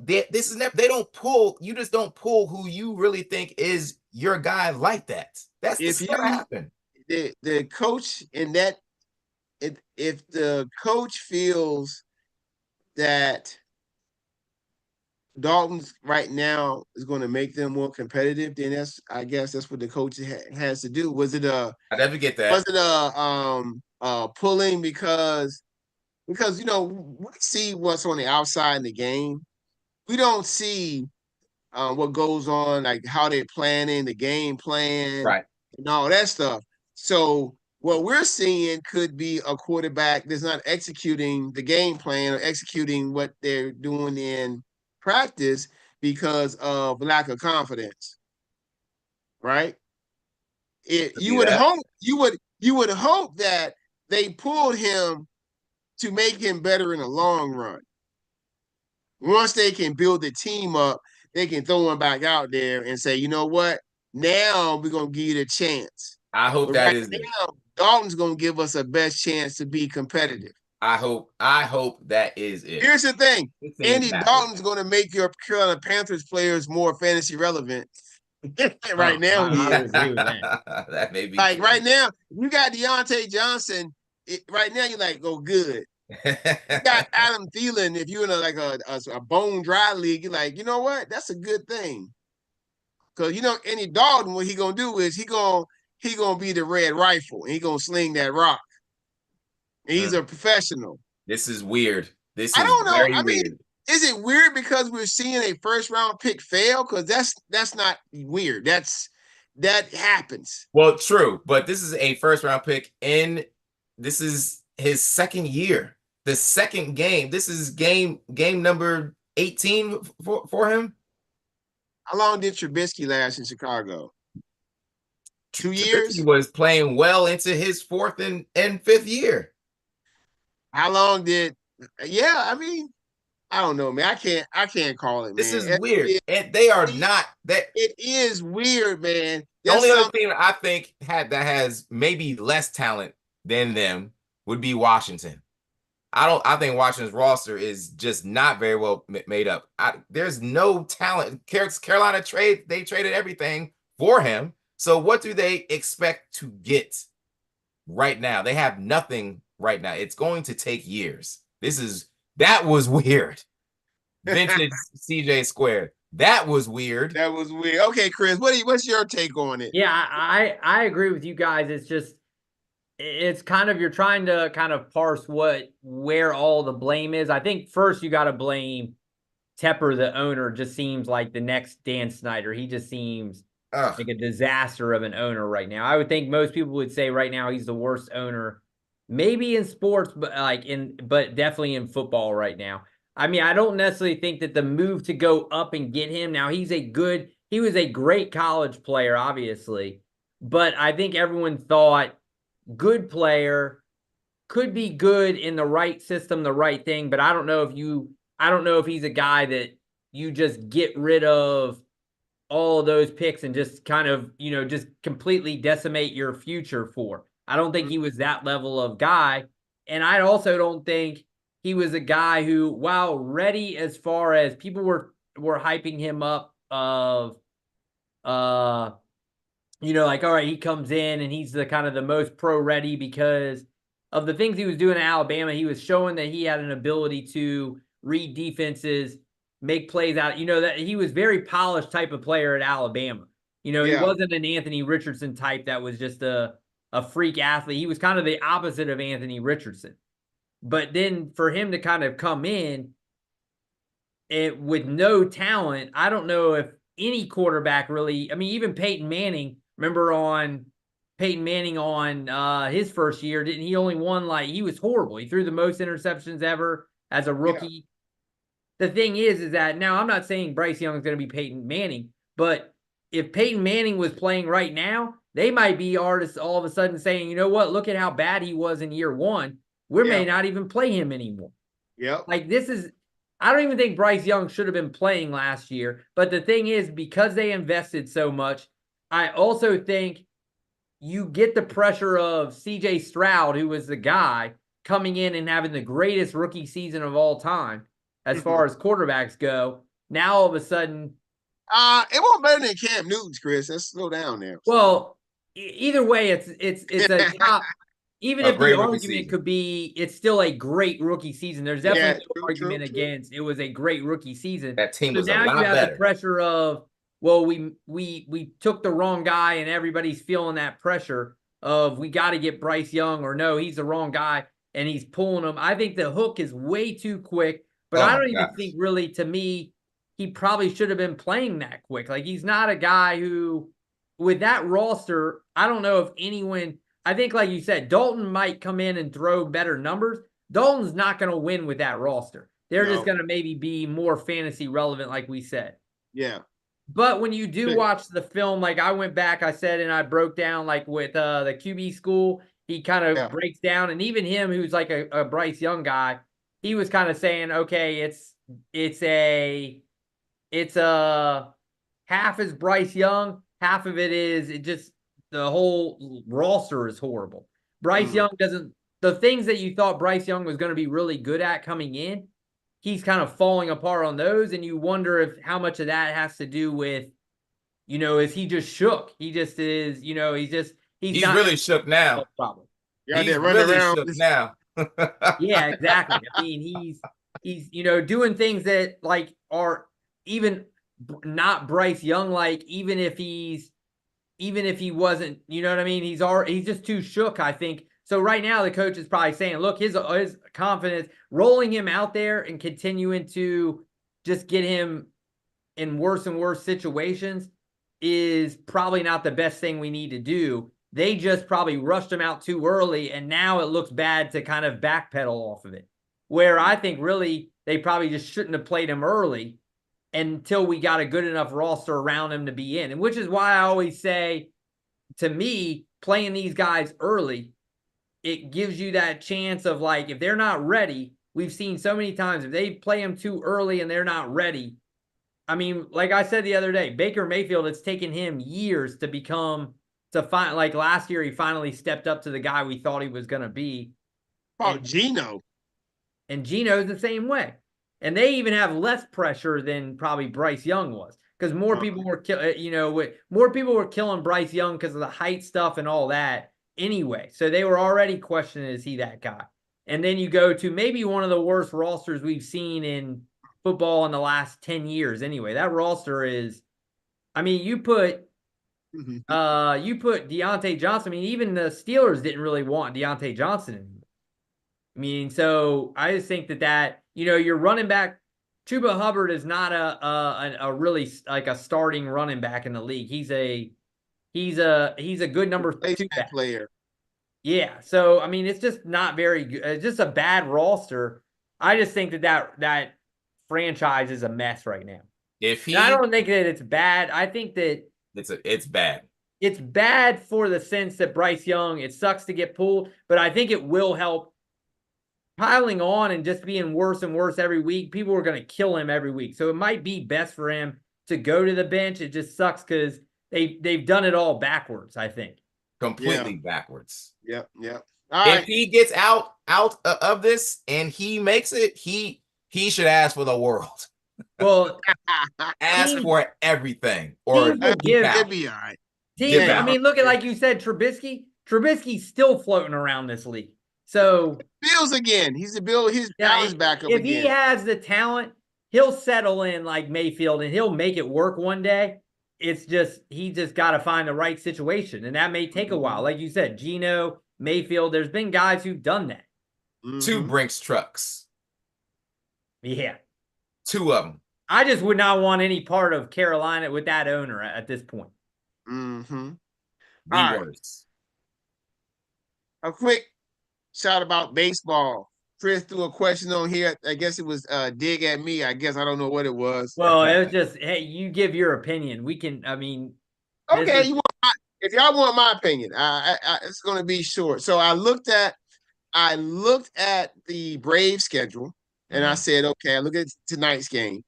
pull, you just don't pull who you really think is your guy like that. This never happened. The coach in that, if the coach feels that Dalton's right now is going to make them more competitive, then I guess that's what the coach has to do. Was it I never get that. Was it pulling because we see what's on the outside in the game. We don't see what goes on, like how they're planning, the game plan, right, and all that stuff. So what we're seeing could be a quarterback that's not executing the game plan or executing what they're doing in practice because of lack of confidence. Right? You would hope that they pulled him to make him better in the long run. Once they can build the team up, they can throw him back out there and say, you know what? Now we're gonna give you the chance. I hope that is now, Dalton's gonna give us a best chance to be competitive. I hope that is it. Here's the thing: Andy Dalton's gonna make your Carolina Panthers players more fantasy relevant. Right now, that may be like true. right now. You got Deontay Johnson. Right now, you're like, oh, good. You got Adam Thielen. If you're in a bone dry league, you're like, you know what? That's a good thing. Because Andy Dalton, what he gonna do is he gonna be the red rifle and he gonna sling that rock. And he's a professional. This is weird. I don't know. Very I mean, weird. Is it weird because we're seeing a first round pick fail? Because that's not weird. That happens. Well, true, but this is a first round pick, and this is his second year. The second game. This is game number 18 for him. How long did Trubisky last in Chicago? 2 years? He was playing well into his 4th and 5th year. How long did? Yeah, I mean, I don't know, man. I can't call it, man. This is weird. And they are not that. It is weird, man. The only other team I think that has maybe less talent than them would be Washington. I think Washington's roster is just not very well made up. There's no talent. Carolina they traded everything for him. So what do they expect to get right now? They have nothing right now. It's going to take years. That was weird. Vintage CJ Squared. That was weird. That was weird. Okay, Chris, what's your take on it? Yeah, I agree with you guys. It's kind of, you're trying to kind of parse where all the blame is. I think first you got to blame Tepper, the owner. Just seems like the next Dan Snyder. He just seems like a disaster of an owner right now. I would think most people would say right now he's the worst owner, maybe in sports, but definitely in football right now. I mean, I don't necessarily think that the move to go up and get him now, he was a great college player, obviously, but I think everyone thought good player, could be good in the right system, the right thing, but I don't know if he's a guy that you just get rid of all of those picks and just kind of, just completely decimate your future for. I don't think he was that level of guy. And I also don't think he was a guy who, while ready as far as people were hyping him up of, like, all right, he comes in and he's the kind of the most pro ready because of the things he was doing at Alabama. He was showing that he had an ability to read defenses, make plays out. That he was very polished type of player at Alabama. He wasn't an Anthony Richardson type that was just a freak athlete. He was kind of the opposite of Anthony Richardson. But then for him to kind of come in with no talent, I don't know if any quarterback really, I mean, even Peyton Manning, remember on Peyton Manning on his first year, didn't he only won he was horrible. He threw the most interceptions ever as a rookie. Yeah. The thing is that now I'm not saying Bryce Young is going to be Peyton Manning, but if Peyton Manning was playing right now, they might be artists all of a sudden saying, you know what, look at how bad he was in year one. We may not even play him anymore. Yeah. I don't even think Bryce Young should have been playing last year. But the thing is, because they invested so much, I also think you get the pressure of CJ Stroud, who was the guy coming in and having the greatest rookie season of all time as far as quarterbacks go. Now, all of a sudden, it won't better than Cam Newton's, Chris. Let's slow down there. Well, either way, it's a top. Even if the argument could be, it's still a great rookie season. There's definitely no argument against it was a great rookie season. That team was a lot better. Now you have the pressure of, well, we took the wrong guy, and everybody's feeling that pressure of we got to get Bryce Young, or no, he's the wrong guy, and he's pulling him. I think the hook is way too quick, but I don't even think really, to me, he probably should have been playing that quick. Like, he's not a guy who, with that roster, I don't know if anyone. I think, like you said, Dalton might come in and throw better numbers. Dalton's not going to win with that roster. They're just going to maybe be more fantasy relevant, like we said. Yeah. But when you do watch the film, like I went back, I said, and I broke down, like with the QB school, he kind of breaks down. And even him, who's like a Bryce Young guy, he was kind of saying, okay, it's a half is Bryce Young, half of it is the whole roster is horrible. Bryce Young the things that you thought Bryce Young was going to be really good at coming in, he's kind of falling apart on those. And you wonder how much of that has to do with, is he just shook? He just is, he's not really shook now. Problem. Yeah, he's really shook now. Yeah, exactly. I mean, he's doing things that are even not Bryce Young, even if he wasn't, you know what I mean? He's just too shook, I think. So right now the coach is probably saying, look, his confidence, rolling him out there and continuing to just get him in worse and worse situations is probably not the best thing we need to do. They just probably rushed him out too early, and now it looks bad to kind of backpedal off of it. Where I think really they probably just shouldn't have played him early until we got a good enough roster around him to be in. And which is why I always say, to me, playing these guys early, it gives you that chance of, if they're not ready, we've seen so many times, if they play them too early and they're not ready. I mean, like I said the other day, Baker Mayfield, it's taken him years to find, last year, he finally stepped up to the guy we thought he was going to be. Geno. And Geno's the same way. And they even have less pressure than probably Bryce Young was, because more people were killing Bryce Young because of the height stuff and all that anyway. So they were already questioning, is he that guy? And then you go to maybe one of the worst rosters we've seen in football in the last 10 years. Anyway, that roster is, I mean, you put Deontay Johnson. I mean, even the Steelers didn't really want Deontay Johnson anymore. I mean, so I just think that your running back, Chuba Hubbard, is not a really a starting running back in the league. He's a good number 2 player. Yeah. So I mean, it's just not very good. It's just a bad roster. I just think that franchise is a mess right now. If And I he, don't think that it's bad. I think that it's bad. it's bad for the sense that Bryce Young, it sucks to get pulled, but I think it will help. Piling on and just being worse and worse every week, people are going to kill him every week. So it might be best for him to go to the bench. It just sucks because they've done it all backwards, I think. Completely backwards. Yep. All if right. he gets out of this and he makes it, he should ask for the world. Well, ask for everything, or teams will give. It'd be all right. Teams, I mean, look at, like you said, Trubisky. Trubisky's still floating around this league. So Bills again. He's a Bill. He's back up if again. he has the talent, he'll settle in like Mayfield and he'll make it work one day. It's just he just got to find the right situation, and that may take a while. Like you said, Geno, Mayfield. There's been guys who've done that. 2 Brinks trucks. Yeah, 2 of them. I just would not want any part of Carolina with that owner at this point. Mm-hmm. The worst. A quick shout about baseball. Chris threw a question on here. I guess it was dig at me. I guess I don't know what it was. Well, it was just, hey, you give your opinion. We can, I mean. Okay, if y'all want my opinion, it's going to be short. So I looked at the Braves schedule, and I said, okay, I look at tonight's game,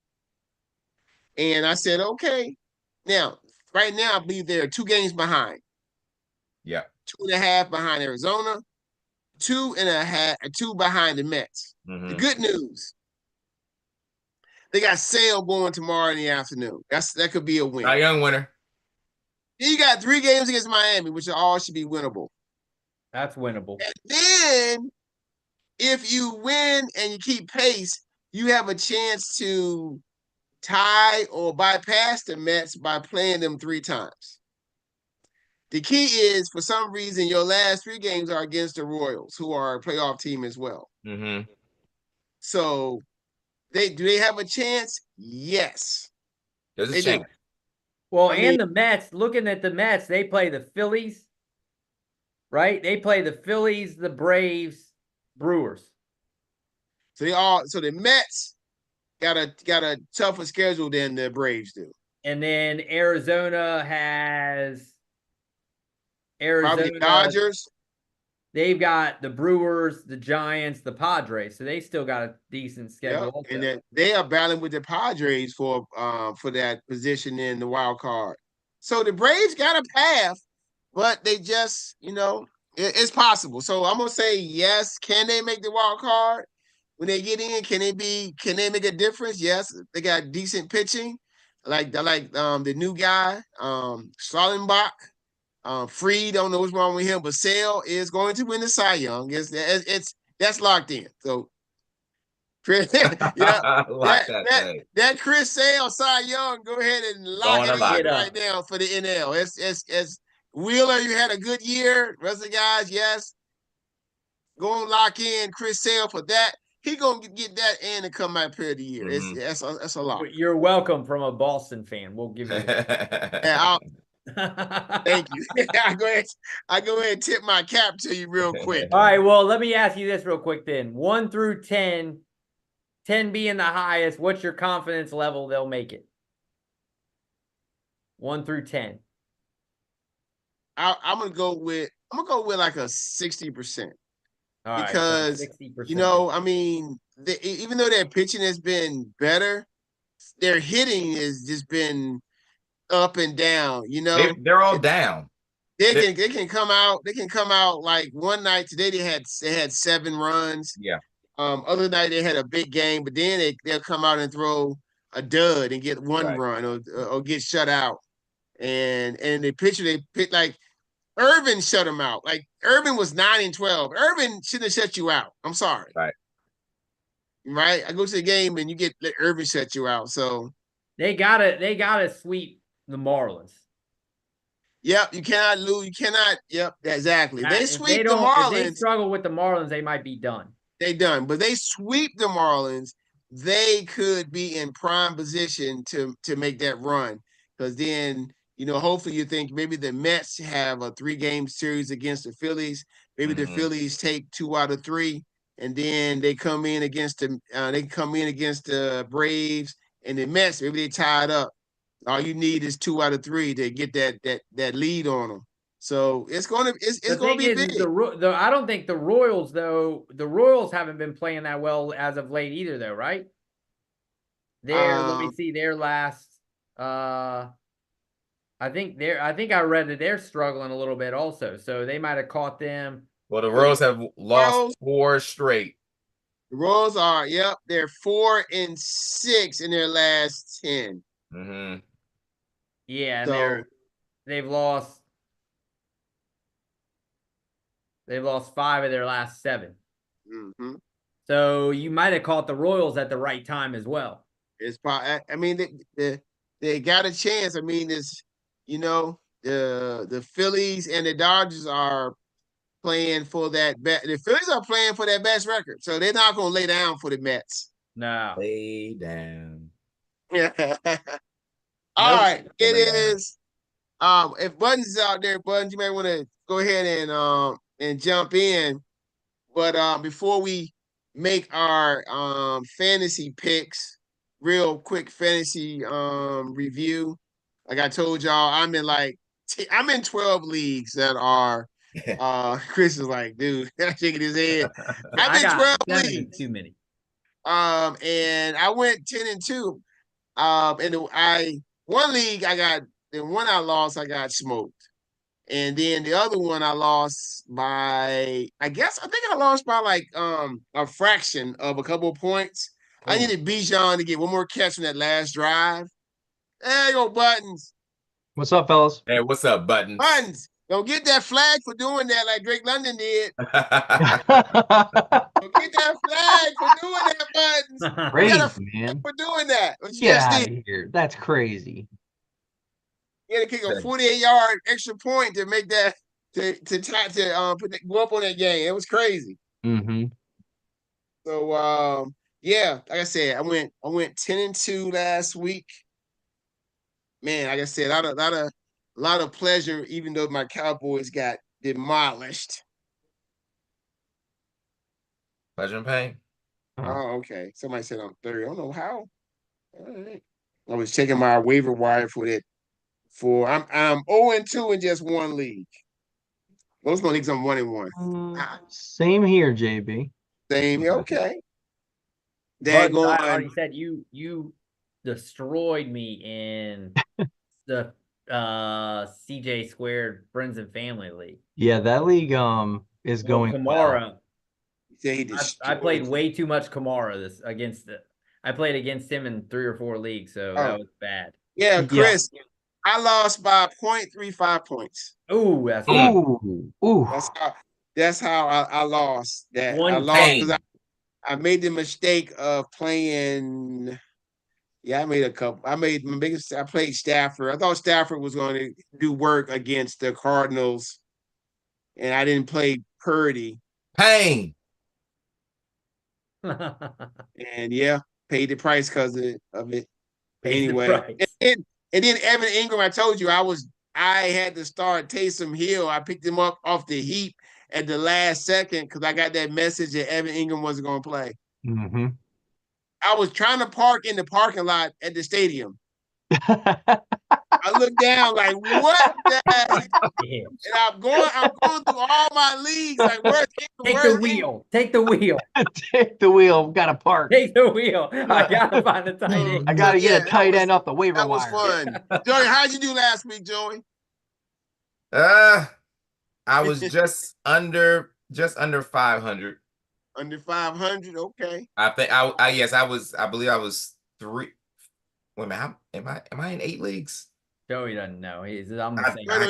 and I said, okay, now right now I believe they're 2 games behind. Yeah, 2.5 behind Arizona, 2 behind the Mets. The good news, they got Sale going tomorrow in the afternoon. That could be a win. Cy Young winner. You got 3 games against Miami, which all should be winnable. That's winnable. And then, if you win and you keep pace, you have a chance to tie or bypass the Mets by playing them 3 times. The key is, for some reason, your last 3 games are against the Royals, who are a playoff team as well. So, do they have a chance? Yes. There's a chance. Well, the Mets, looking at the Mets, they play the Phillies, right? They play the Phillies, the Braves, Brewers. So the Mets got a tougher schedule than the Braves do. And then Arizona has probably Dodgers. They've got the Brewers, the Giants, the Padres, so they still got a decent schedule. Yep. And they are battling with the Padres for that position in the wild card. So the Braves got a path, but they just, it's possible. So I'm gonna say yes. Can they make the wild card when they get in? Can they make a difference? Yes, they got decent pitching, like the new guy, Schallenbach. Freed, don't know what's wrong with him, but Sale is going to win the Cy Young. That's locked in. So, Chris, that Chris Sale Cy Young, go ahead and lock it in right now for the NL. It's Wheeler, you had a good year. Rest of the guys, yes. Go and lock in Chris Sale for that. He gonna get that and to come out player of the year. That's a lot. You're welcome from a Boston fan. We'll give you that. Thank you. I go ahead and tip my cap to you real quick. All right, well, let me ask you this real quick then. 1 through 10, 10 being the highest, what's your confidence level they'll make it? 1 through 10. I'm gonna go with like a 60%. Because 60%. I mean, even though their pitching has been better, their hitting has just been up and down. They're all down. They can come out. They can come out like one night today. They had 7 runs. Yeah. Other night they had a big game, but then they'll come out and throw a dud and get 1 run or get shut out. And the pitcher they pick like Irvin shut him out. Like Irvin was 9-12. Irvin shouldn't have shut you out. I'm sorry. Right. I go to the game and you let Irvin shut you out. So they gotta sweep the Marlins. Yep, you cannot lose. You cannot. Yep, exactly. They sweep the Marlins. If they struggle with the Marlins, they might be done. They done, but they sweep the Marlins. They could be in prime position to make that run, because then hopefully you think maybe the Mets have a 3-game series against the Phillies. Maybe the Phillies take 2 out of 3, and then they come in against the Braves and the Mets. Maybe they tie it up. All you need is 2 out of 3 to get that lead on them. So it's gonna be big. I don't think the Royals though. The Royals haven't been playing that well as of late either, though, right? Let me see their last. I think I read that they're struggling a little bit also, so they might have caught them. Well, the Royals have lost 4 straight. The Royals are, they're 4-6 in their last 10. Mm-hmm. Yeah, and they've lost 5 of their last 7. Mm-hmm. So you might have caught the Royals at the right time as well. It's probably, I mean, they got a chance. I mean, the Phillies and the Dodgers are playing for that. The Phillies are playing for that best record, so they're not going to lay down for the Mets. No, lay down. Yeah. All right, it is. If Buttons is out there, Buttons, you may want to go ahead and jump in. But before we make our fantasy picks, real quick fantasy review. Like I told y'all, I'm in 12 leagues that are Chris is like, dude, shaking his head. I'm in 12 leagues. Too many. And I went 10-2. And one league the one I lost, I got smoked. And then the other one I lost by, I think I lost by like a fraction of a couple of points. I needed Bijan to get one more catch on that last drive. There you go, Buttons. What's up, fellas? Hey, what's up, Buttons? Buttons, don't get that flag for doing that like Drake London did. Don't get that flag for doing that, Buttons. Crazy, man. For doing that. Get out of here. That's crazy. You had to kick a 48-yard extra point to make that go up on that game. It was crazy. Mm-hmm. So like I said, I went 10-2 last week. Man, like I said, a lot of pleasure, even though my Cowboys got demolished. Pleasure and pain. Oh, okay. Somebody said I'm 30. I don't know how. All right. I was checking my waiver wire for that. I'm 0-2 in just one league. Most of my leagues I'm 1-1. Same here, JB. Same. Okay. I already said you destroyed me in the CJ Squared Friends and Family League. Yeah, that league is going Kamara. Well. I played way too much Kamara I played against him in 3 or 4 leagues, so that was bad. Yeah, Chris. Yeah. I lost by 0.35 points. Ooh, that's That's how I lost that. I lost because I made the mistake of playing. Yeah, I made a couple. I played Stafford. I thought Stafford was going to do work against the Cardinals, and I didn't play Purdy. Pain. And paid the price because of it. Anyway, and then Evan Ingram, I told you I had to start Taysom Hill. I picked him up off the heap at the last second because I got that message that Evan Ingram wasn't going to play. Mm-hmm. I was trying to park in the parking lot at the stadium. I looked down like, what the heck? And I'm going through all my leagues. Like, Take the wheel. Take the wheel. Take the wheel. Gotta park. Take the wheel. I gotta find a tight end. I gotta get a tight end off the waiver wire. That was fun. Joey, how'd you do last week, Joey? I was just under 500. Under 500, okay. I think I believe I was 3. Wait a minute, am I in 8 leagues? Joey doesn't know. I don't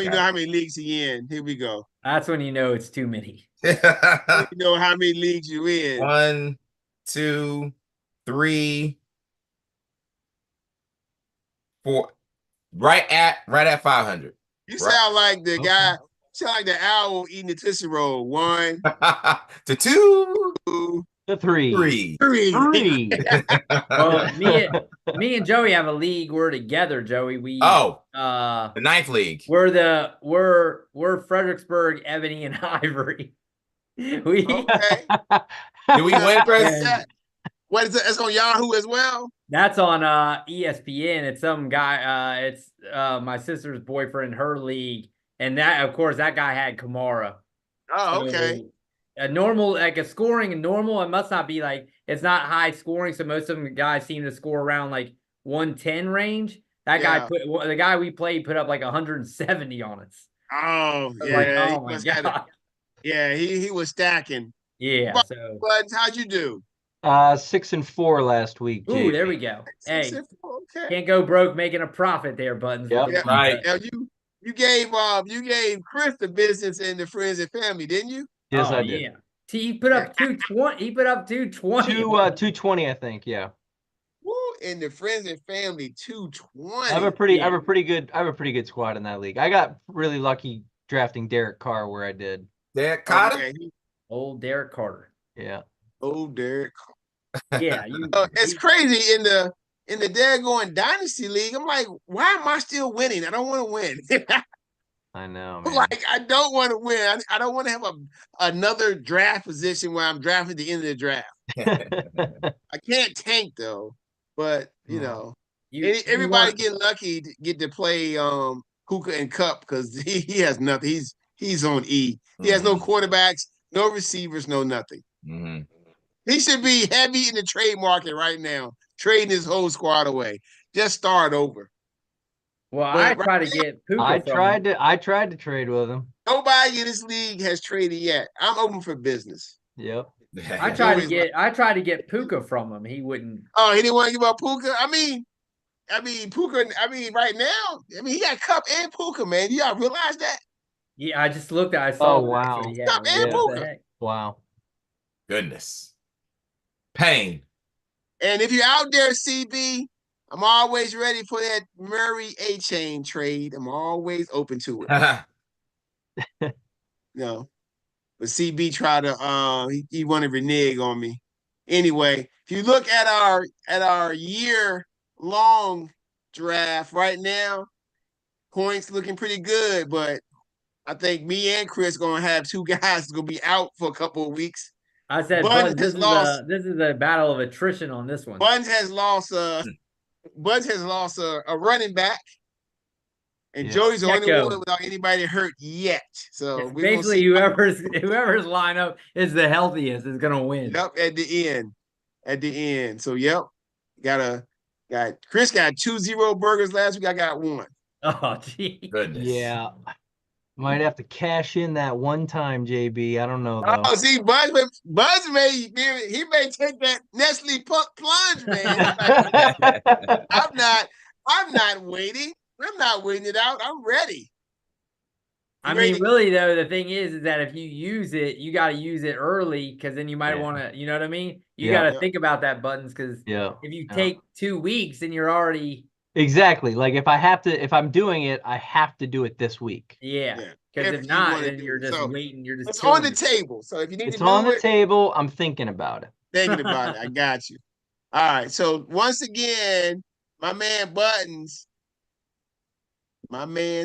even know how many leagues he in. Here we go. That's when you know it's too many. You know how many leagues you in. 1, 2, 3, 4. Right at 500. You sound like the guy. Sound like the owl eating the Tootsie Roll. 1 to 2 to 3. 3. Well, me and Joey have a league. We're together, Joey. We the 9th league. We're Fredericksburg, Ebony, and Ivory. Did we win, Chris? Yeah. What is it? It's on Yahoo as well. That's on ESPN. It's some guy. It's my sister's boyfriend, her league, and that, of course, that guy had Kamara. Oh, okay. So, a normal, like a scoring normal, it must not be like, it's not high scoring. So most of them guys seem to score around like 110 range. That guy the guy we played put up like 170 on us. Oh, yeah. Like, oh my God. Yeah, he was stacking. Yeah. But how'd you do? 6-4 last week. Ooh, JB. there we go. Hey, okay. Can't go broke making a profit there, Buttons. Yep. Yeah. Right. Now you gave Chris the business and the friends and family, didn't you? Yes, I did. Yeah. He put up 220. He put up 220. 220, I think. Yeah. Woo, and the friends and family 220. I have a pretty good squad in that league. I got really lucky drafting Derek Carr where I did. Derek Carter? Okay. Old Derek Carter. Yeah. Old Derek. Yeah, it's crazy in the daggone dynasty league. I'm like, why am I still winning? I don't want to win. I know, man. Like, I don't want to win. I don't want to have another draft position where I'm drafting at the end of the draft. I can't tank though, but you know, everybody getting lucky to get to play Hookah and Cup because he has nothing. He's on E. He has no quarterbacks, no receivers, no nothing. Mm-hmm. He should be heavy in the trade market right now, trading his whole squad away. Just start over. Well, I tried to get Puka. I tried to trade with him. Nobody in this league has traded yet. I'm open for business. Yep. I tried to get Puka from him. He wouldn't. Oh, he didn't want to give up Puka? I mean Puka, right now, he got Cup and Puka, man. You gotta realize that. Yeah, I just looked at I saw wow. Cup and Puka. Wow. Goodness. Pain. And if you're out there, CB, I'm always ready for that Murray A-Chain trade. I'm always open to it. No. But CB tried to he wanted to renege on me. Anyway, if you look at our year-long draft right now, points looking pretty good, but I think me and Chris gonna have two guys that's gonna be out for a couple of weeks. I said, this is a battle of attrition on this one. Buns has lost a running back, and Joey's the only one without anybody hurt yet. So it's basically whoever's lineup is the healthiest is gonna win. Yep, at the end. So Chris got 2-0 burgers last week. I got one. Oh, gee. Goodness. Yeah. Might have to cash in that one time, JB. I don't know though. Oh, see, Buzz may take that Nestle plunge, man. I'm not waiting. I'm not waiting it out. I'm ready. I mean, really though, the thing is that if you use it, you got to use it early because then you might want to. You know what I mean? You got to think about that, Buttons, because if you take 2 weeks, then you're already. Exactly. Like if I'm doing it, I have to do it this week. Yeah. Because if not, then you're just waiting. You're just. It's on the table. So if you need it's on the table, I'm thinking about it. Thinking about it. I got you. All right. So once again, my man's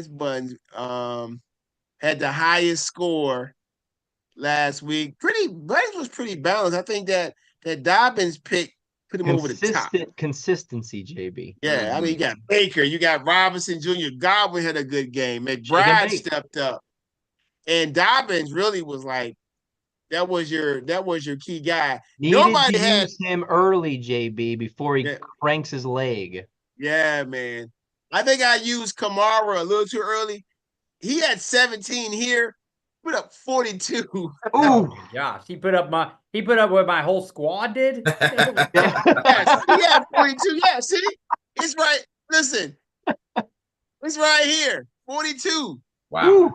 Buttons, had the highest score last week. Buttons was pretty balanced. I think that Dobbins pick put him over the top. Consistency, JB. Yeah, I mean, you got Baker, you got Robinson Jr., Godwin had a good game, McBride stepped up, and Dobbins really was like, that was your key guy. Nobody had use him early, JB, before he cranks his leg. Yeah, man. I think I used Kamara a little too early. He had 17 here, put up 42. Oh my gosh, he put up what my whole squad did. Yes, he had 42. Yeah, see, it's right. Listen, it's right here, 42. Wow.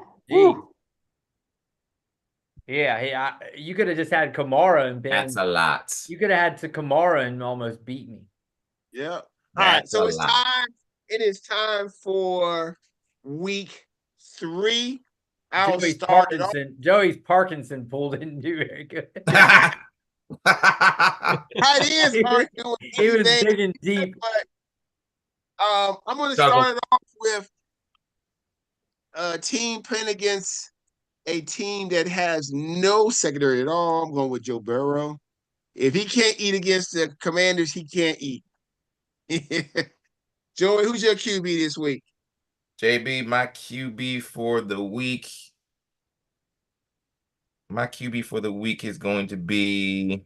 Yeah, you could have just had Kamara and been. That's a lot. You could have had Kamara and almost beat me. Yeah. All right, so it's time. It is time for week 3. Joey's Parkinson pulled in and do very good. Right, he is. He was digging deep. But, I'm going to start it off with a team playing against a team that has no secondary at all. I'm going with Joe Burrow. If he can't eat against the Commanders, he can't eat. Joey, who's your QB this week? JB, my QB for the week. My QB for the week is going to be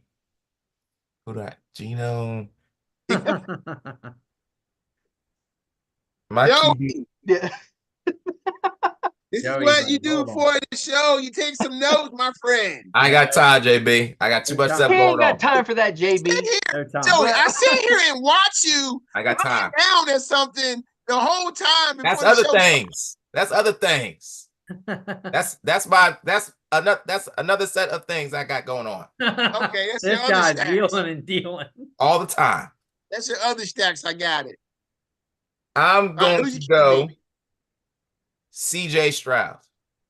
Gino. My QB. Joey, Yeah. this is Joey's what like, you do hold on. for the show. You take some notes, my friend. I got time, JB. I got too much stuff He ain't going on. got time for that, Sit JB. here, No time. Joey. I sit here and watch you I got time. down at something the whole time before That's the other show. things. That's other things. That's another set of things I got going on Okay, that's This your other guy's stacks. wheeling and dealing. all the time. That's your other stacks. I got it. I'm All right, going who's to your go QB? CJ Stroud.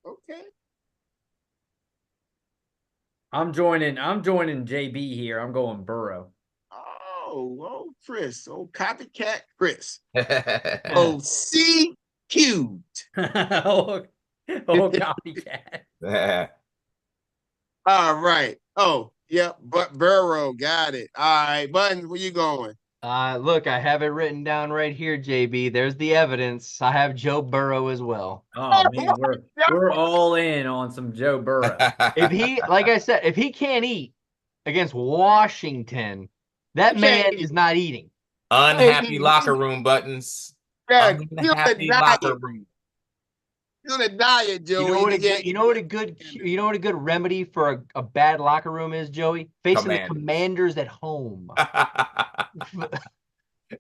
Okay. I'm joining JB here. I'm going Burrow. Oh, Chris. Oh, copycat Chris. Yeah. Oh, C cubed. oh, copycat. All right. Oh, yep. But Burrow got it. All right, Buttons, where you going? Look, I have it written down right here, JB. There's the evidence. I have Joe Burrow as well. Oh man, we're all in on some Joe Burrow. If he, like I said, if he can't eat against Washington, that man is not eating. Unhappy locker room Buttons. Yeah, you're on a Unhappy locker diet. room. You're on a diet, Joey. You know what a good remedy for a bad locker room is, Joey? Facing the Commanders at home.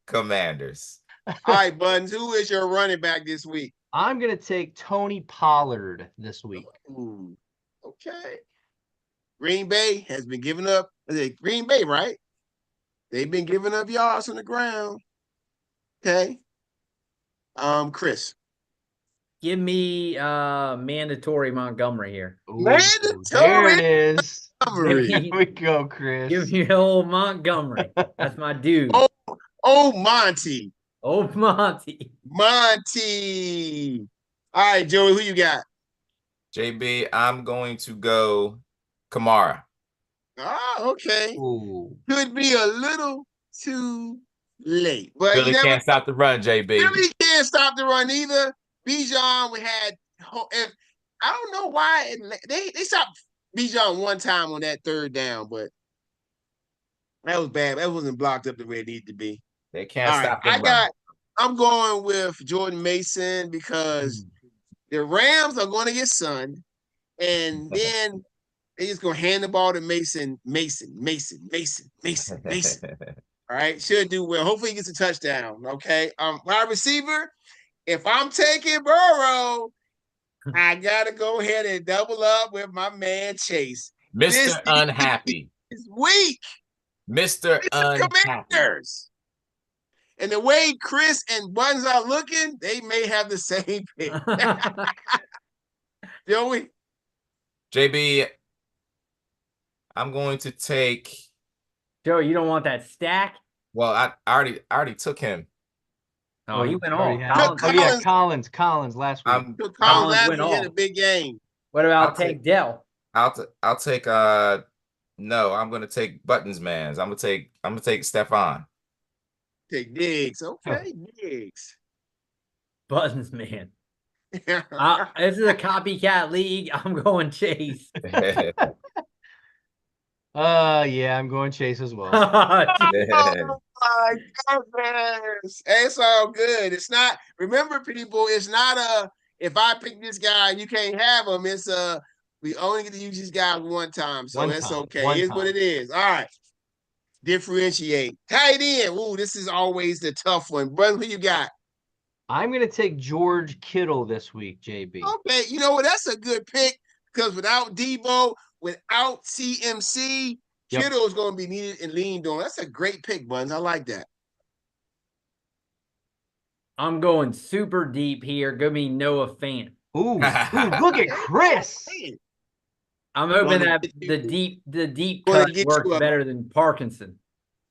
Commanders. All right, Buttons, who is your running back this week? I'm gonna take Tony Pollard this week. Ooh, okay. Green Bay has been giving up. Green Bay, right? They've been giving up yards on the ground. Okay. Chris. Give me mandatory Montgomery here. Ooh, Mandatory there it is. Montgomery. Here we go, Chris. Give me old Montgomery. That's my dude. Oh, Monty. Old Monty. Monty. All right, Joey, who you got? JB, I'm going to go Kamara. Okay. Ooh. Could be a little too late. But Really can't stop the run, JB. Really can't stop the run either. Bijan, we had. If I don't know why they stopped Bijan one time on that third down, but that was bad. That wasn't blocked up the way it needed to be. They can't stop the run. I'm going with Jordan Mason because the Rams are going to get sunned, and then they're just going to hand the ball to Mason. All right, should do well. Hopefully he gets a touchdown. Okay, wide receiver. If I'm taking Burrow, I gotta go ahead and double up with my man Chase. Mr. Unhappy. It's weak. Mr. Unhappy. Commanders. And the way Chris and Buttons are looking, they may have the same pick. Joey? JB, I'm going to take. Joe, you don't want that stack? Well, I already took him. Oh, he went off. Collins last week. Collins last week had a big game. What about take Dell? I'll take no, I'm gonna take Buttons Mans. I'm gonna take Stephon. Take Diggs. Okay, Diggs. Buttons man. This is a copycat league. I'm going Chase. Yeah, I'm going Chase as well. Oh my goodness. It's all good. It's not, remember, people, it's not if I pick this guy, you can't have him. It's we only get to use this guy one time. So that's okay. Here's what it is. All right. Differentiate. Tight end. Ooh, this is always the tough one. Brother, who you got? I'm going to take George Kittle this week, JB. Okay, you know what? That's a good pick because without Debo, without CMC, Kittle is going to be needed and leaned on. That's a great pick, Buns. I like that. I'm going super deep here. Give me Noah Fant. Ooh, look at Chris. I'm hoping that the deep cut works better than Parkinson.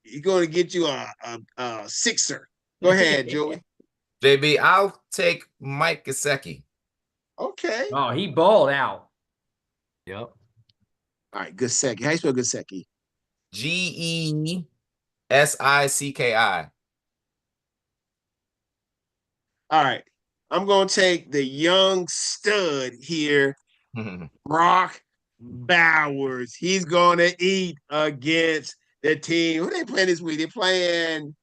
He's going to get you a sixer. Go ahead, Joey. JB, I'll take Mike Gesicki. Okay. Oh, he balled out. Yep. All right, Gesicki. How you spell Gesicki? Gesicki. All right. I'm going to take the young stud here, Brock Bowers. He's going to eat against the team. Who they playing this week? They're playing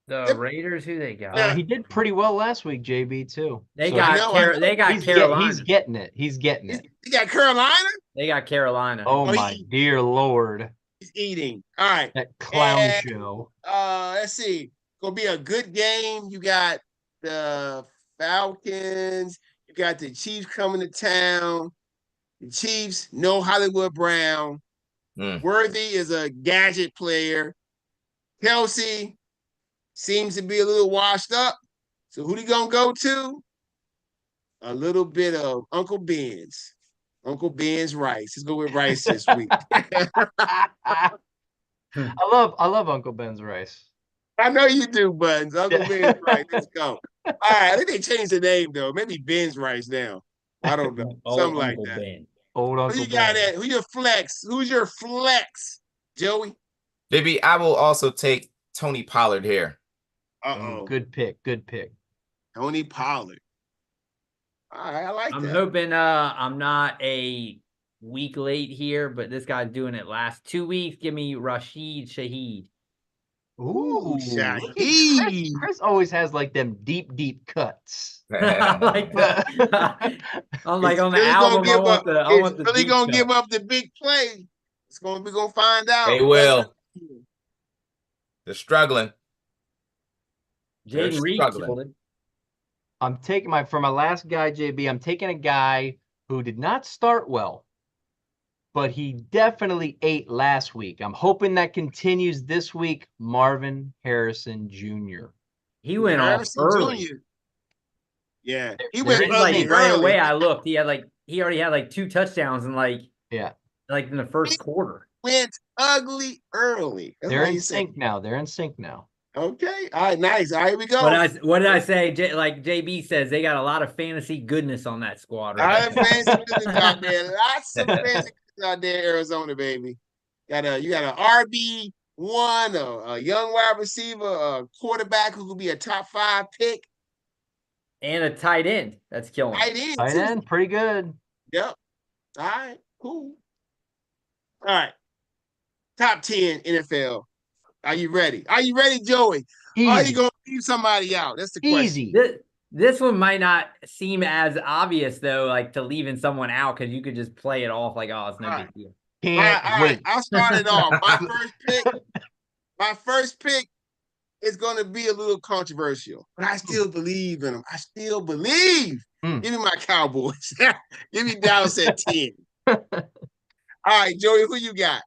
The Raiders. Who they got? He did pretty well last week, JB too. They So got I know. They got Carolina. He's getting it. He's getting it. You got Carolina? They got Carolina. Oh my dear Lord. He's eating. All right. That clown And, show. Let's see. Gonna be a good game. You got the Falcons. You got the Chiefs coming to town. The Chiefs, no Hollywood Brown. Worthy is a gadget player. Kelsey seems to be a little washed up. So who they gonna go to? A little bit of Uncle Ben's. Uncle Ben's rice. Let's go with rice this week. I love Uncle Ben's rice. I know you do, Buttons. Uncle Ben's rice. Let's go. All right, I think they changed the name though. Maybe Ben's rice now. I don't know. Something like that. Ben. Old Uncle Who you got Ben. at? Who your flex? Who's your flex, Joey? Maybe I will also take Tony Pollard here. Uh-oh. Good pick. Good pick. Tony Pollard. All right, I like that. I'm hoping I'm not a week late here, but this guy's doing it last 2 weeks. Give me Rashid Shaheed. Ooh, Shaheed. Chris always has like them deep cuts. I like that. I'm like on the Philly album. I want the Philly deep gonna cut. give up the big play. We're gonna find out. They will. They're struggling. Jaden Reed killed it. I'm taking for my last guy, JB. I'm taking a guy who did not start well, but he definitely ate last week. I'm hoping that continues this week. Marvin Harrison Jr. He went off early. Jr. Yeah, he went like early. right away. I looked. He already had like 2 touchdowns in like in the first quarter. Went ugly early. That's They're in sync now. They're in sync now. Okay. All right. Nice. All right. Here we go. What did I say? Like JB says, they got a lot of fantasy goodness on that squad. Right? A lot of fantasy goodness out there. Lots of fantasy goodness out there, Arizona, baby. You got an RB1, a young wide receiver, a quarterback who could be a top 5 pick. And a tight end. That's killing. Tight end, pretty good. Yep. All right. Cool. All right. Top 10 NFL. Are you ready? Are you ready, Joey? Easy. Are you going to leave somebody out? That's the question. Easy. This one might not seem as obvious, though, like to leaving someone out because you could just play it off like, oh, it's no big deal. All right. I'll start it off. My first pick is going to be a little controversial, but I still believe in them. I still believe. Give me my Cowboys. Give me Dallas at 10. All right, Joey, who you got?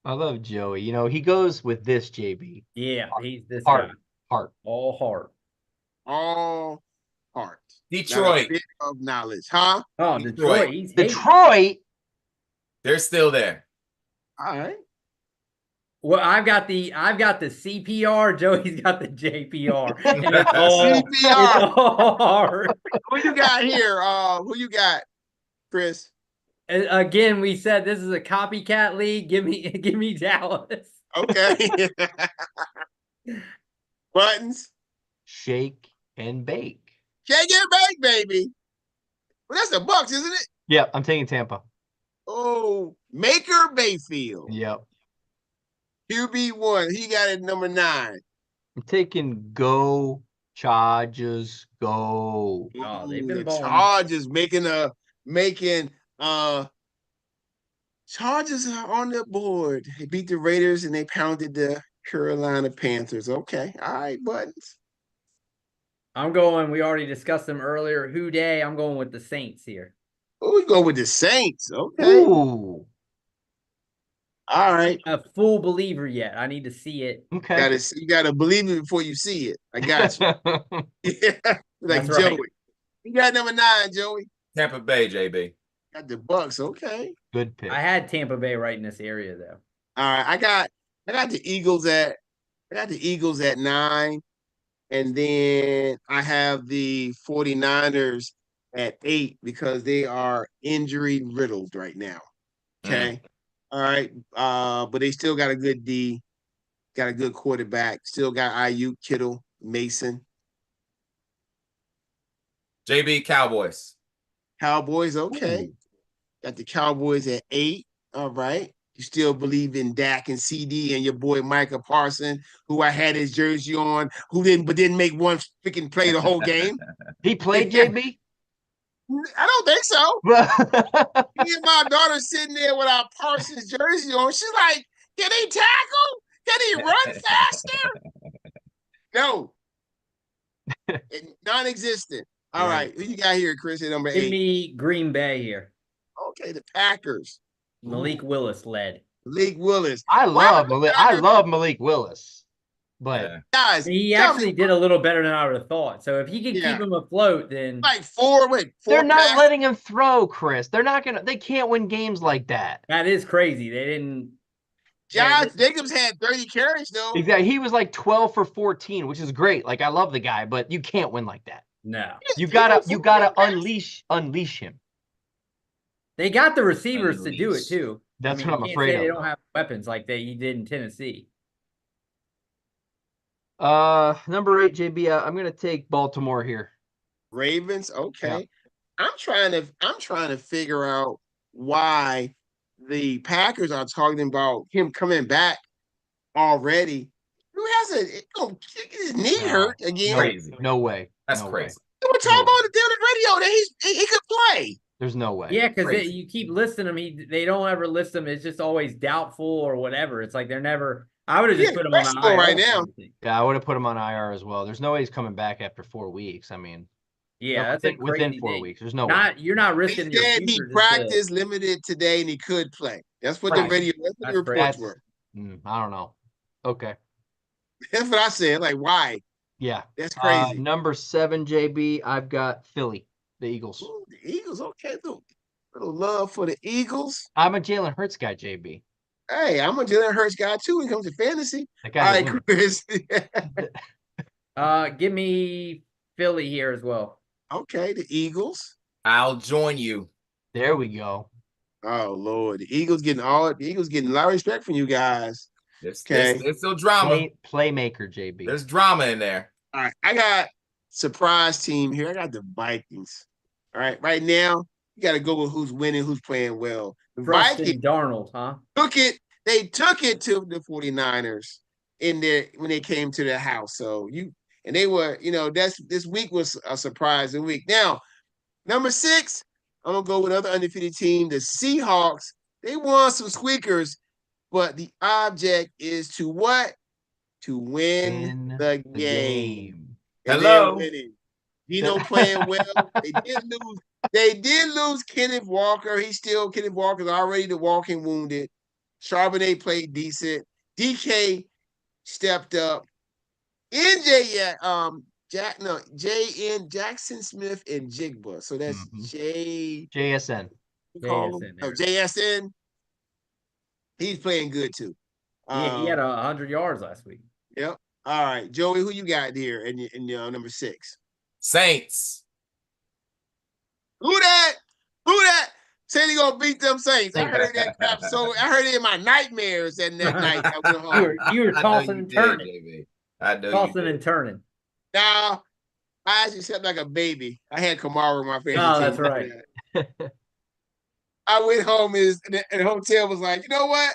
I love Joey. You know, he goes with this, JB. Yeah, he's this heart. guy. Heart. All heart. All heart. Detroit. Bit of knowledge, huh? Oh, Detroit. Detroit. They're still there. All right. Well, I've got the CPR. Joey's got the JPR. And it's all, CPR. It's all hard. Who you got here? Who you got, Chris? Again, we said this is a copycat league. Give me Dallas. Okay. Buttons. Shake and bake. Shake and bake, baby. Well, that's the Bucks, isn't it? Yep, I'm taking Tampa. Oh, Maker Mayfield. Yep. QB1. He got it number 9. I'm taking Go Chargers. Go. Oh, they've been the balling. Chargers Chargers are on the board. They beat the Raiders and they pounded the Carolina Panthers. Okay. All right, Buttons. I'm going, we already discussed them earlier. Who day? I'm going with the Saints here. Oh, we go with the Saints. Okay. Ooh. All right. A full believer yet. I need to see it. Okay. You gotta believe it before you see it. I got you. Yeah. Like That's Joey. right. You got number 9, Joey. Tampa Bay, JB. Got the Bucks. Okay. Good pick. I had Tampa Bay right in this area though. All right. I got the Eagles at 9. And then I have the 49ers at 8 because they are injury riddled right now. Okay. All right. But they still got a good D, got a good quarterback, still got Ayuk, Kittle, Mason. JB Cowboys. Cowboys, okay. Ooh. Got the Cowboys at 8. All right. You still believe in Dak and CD and your boy Micah Parsons, who I had his jersey on, who didn't make one freaking play the whole game. He played JB? I don't think so. Me and my daughter sitting there with our Parsons jersey on. She's like, can he tackle? Can he run faster? No. Non-existent. All right. Who you got here, Chris, at number Give 8? me Green Bay here. Okay, the Packers. Malik Willis led. Malik Willis. I love Malik Willis. But Guys, He tell actually me, did a little better than I would have thought. So if he can Yeah. keep him afloat, then like four they're not packs? letting him throw, Chris. They can't win games like that. that is crazy. They didn't. Josh Jacobs had 30 carries, though. Exactly. He was like 12 for 14, which is great. Like, I love the guy, but you can't win like that. No. You gotta unleash him. They got the receivers to do it Unleash. too. That's you what I'm can't afraid say of. They don't have weapons like he did in Tennessee. Number 8, JB. I'm gonna take Baltimore here. Ravens, okay. Yeah. I'm trying to figure out why the Packers are talking about him coming back already. Who has his knee hurt again? Crazy. No way. That's No crazy. way. They were talking about it on the radio that he could play. There's no way. Yeah, because Crazy. you keep listing them. They don't ever list them. It's just always doubtful or whatever. It's like they're never. I would have just Yeah, put them on Mexico IR right or now. something. Yeah, I would have put him on IR as well. There's no way he's coming back after 4 weeks. I mean, Yeah, that's a within crazy 4 thing. weeks. There's no way. You're not They risking your said he future. practiced limited today and he could play. That's what Right. that's what That's the reports were. I don't know. Okay. That's what I said. Like, why? Yeah. That's crazy. Number 7, JB. I've got Philly, the Eagles. Ooh, the Eagles, okay. Little love for the Eagles. I'm a Jalen Hurts guy, JB. Hey, I'm a Jalen Hurts guy too when it comes to fantasy. That All guy's right, Chris. Give me Philly here as well. Okay, the Eagles. I'll join you. There we go. Oh Lord, the Eagles getting a lot of respect from you guys. There's still Um, drama. Playmaker, JB. There's drama in there. All right, I got surprise team here. I got the Vikings. All right, right now you got to go with who's winning, who's playing well. The Preston Vikings Darnold, huh? They took it to the 49ers when they came to their house. So they were, this week was a surprising week. Now, number 6, I'm gonna go with another undefeated team, the Seahawks. They won some squeakers, but the object is to what? To win the game. And Hello. they're winning. Dino playing well. They did lose Kenneth Walker. Kenneth Walker's already the walking wounded. Charbonnet played decent. DK stepped up. JN Jackson Smith and Jigba. So that's JSN. JSN. He's playing good too. Yeah, he had 100 yards last week. Yep. All right, Joey, who you got there in your number 6? Saints. Who that? Said he gonna beat them Saints. I heard that crap. So I heard it in my nightmares that night. I went home. You were I know tossing you and did, turning. JB. I know Tossing you and turning. Now, I actually slept like a baby. I had Kamara in my fantasy Oh, team. that's right. I went home and the hotel was like, you know what?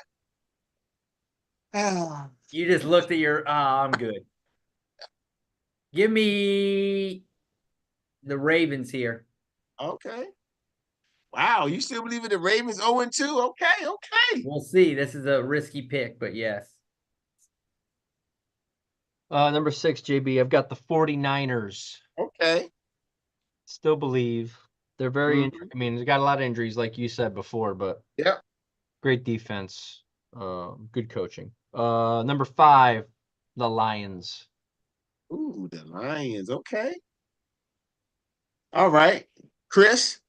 You just looked at your, I'm good. Give me the Ravens here. Okay. Wow, you still believe in the Ravens 0-2? Okay. We'll see. This is a risky pick, but yes. Number 6, JB. I've got the 49ers. Okay. Still believe. They're very I mean, they got a lot of injuries, like you said before, but Yep. great defense. Good coaching. Number 5, the Lions. Ooh, the Lions. Okay. All right. Chris?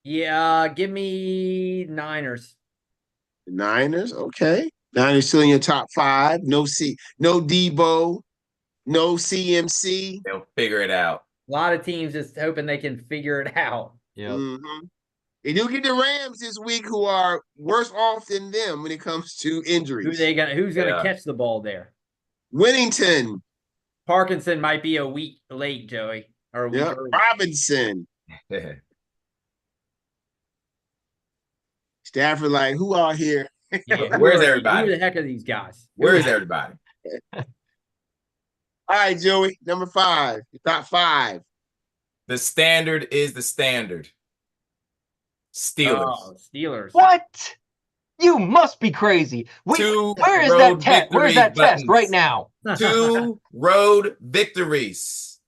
Yeah, give me Niners. The Niners. Okay. Niners still in your top 5. No Debo. No CMC. They'll figure it out. A lot of teams just hoping they can figure it out. Yep. Mm-hmm. They do get the Rams this week, who are worse off than them when it comes to injuries. Who's gonna Yeah. catch the ball there? Winnington. Parkinson might be a week late, Joey, or a week Yep. early. Robinson. Stafford, like, who out here? Yeah, Where's everybody? Who the heck are these guys? Where is everybody? All right, Joey. Number 5. Top 5. The standard is the standard. Steelers. Oh, Steelers. What? You must be crazy. Two Where is road that test? Where's that victory test right buttons. now? 2 road victories.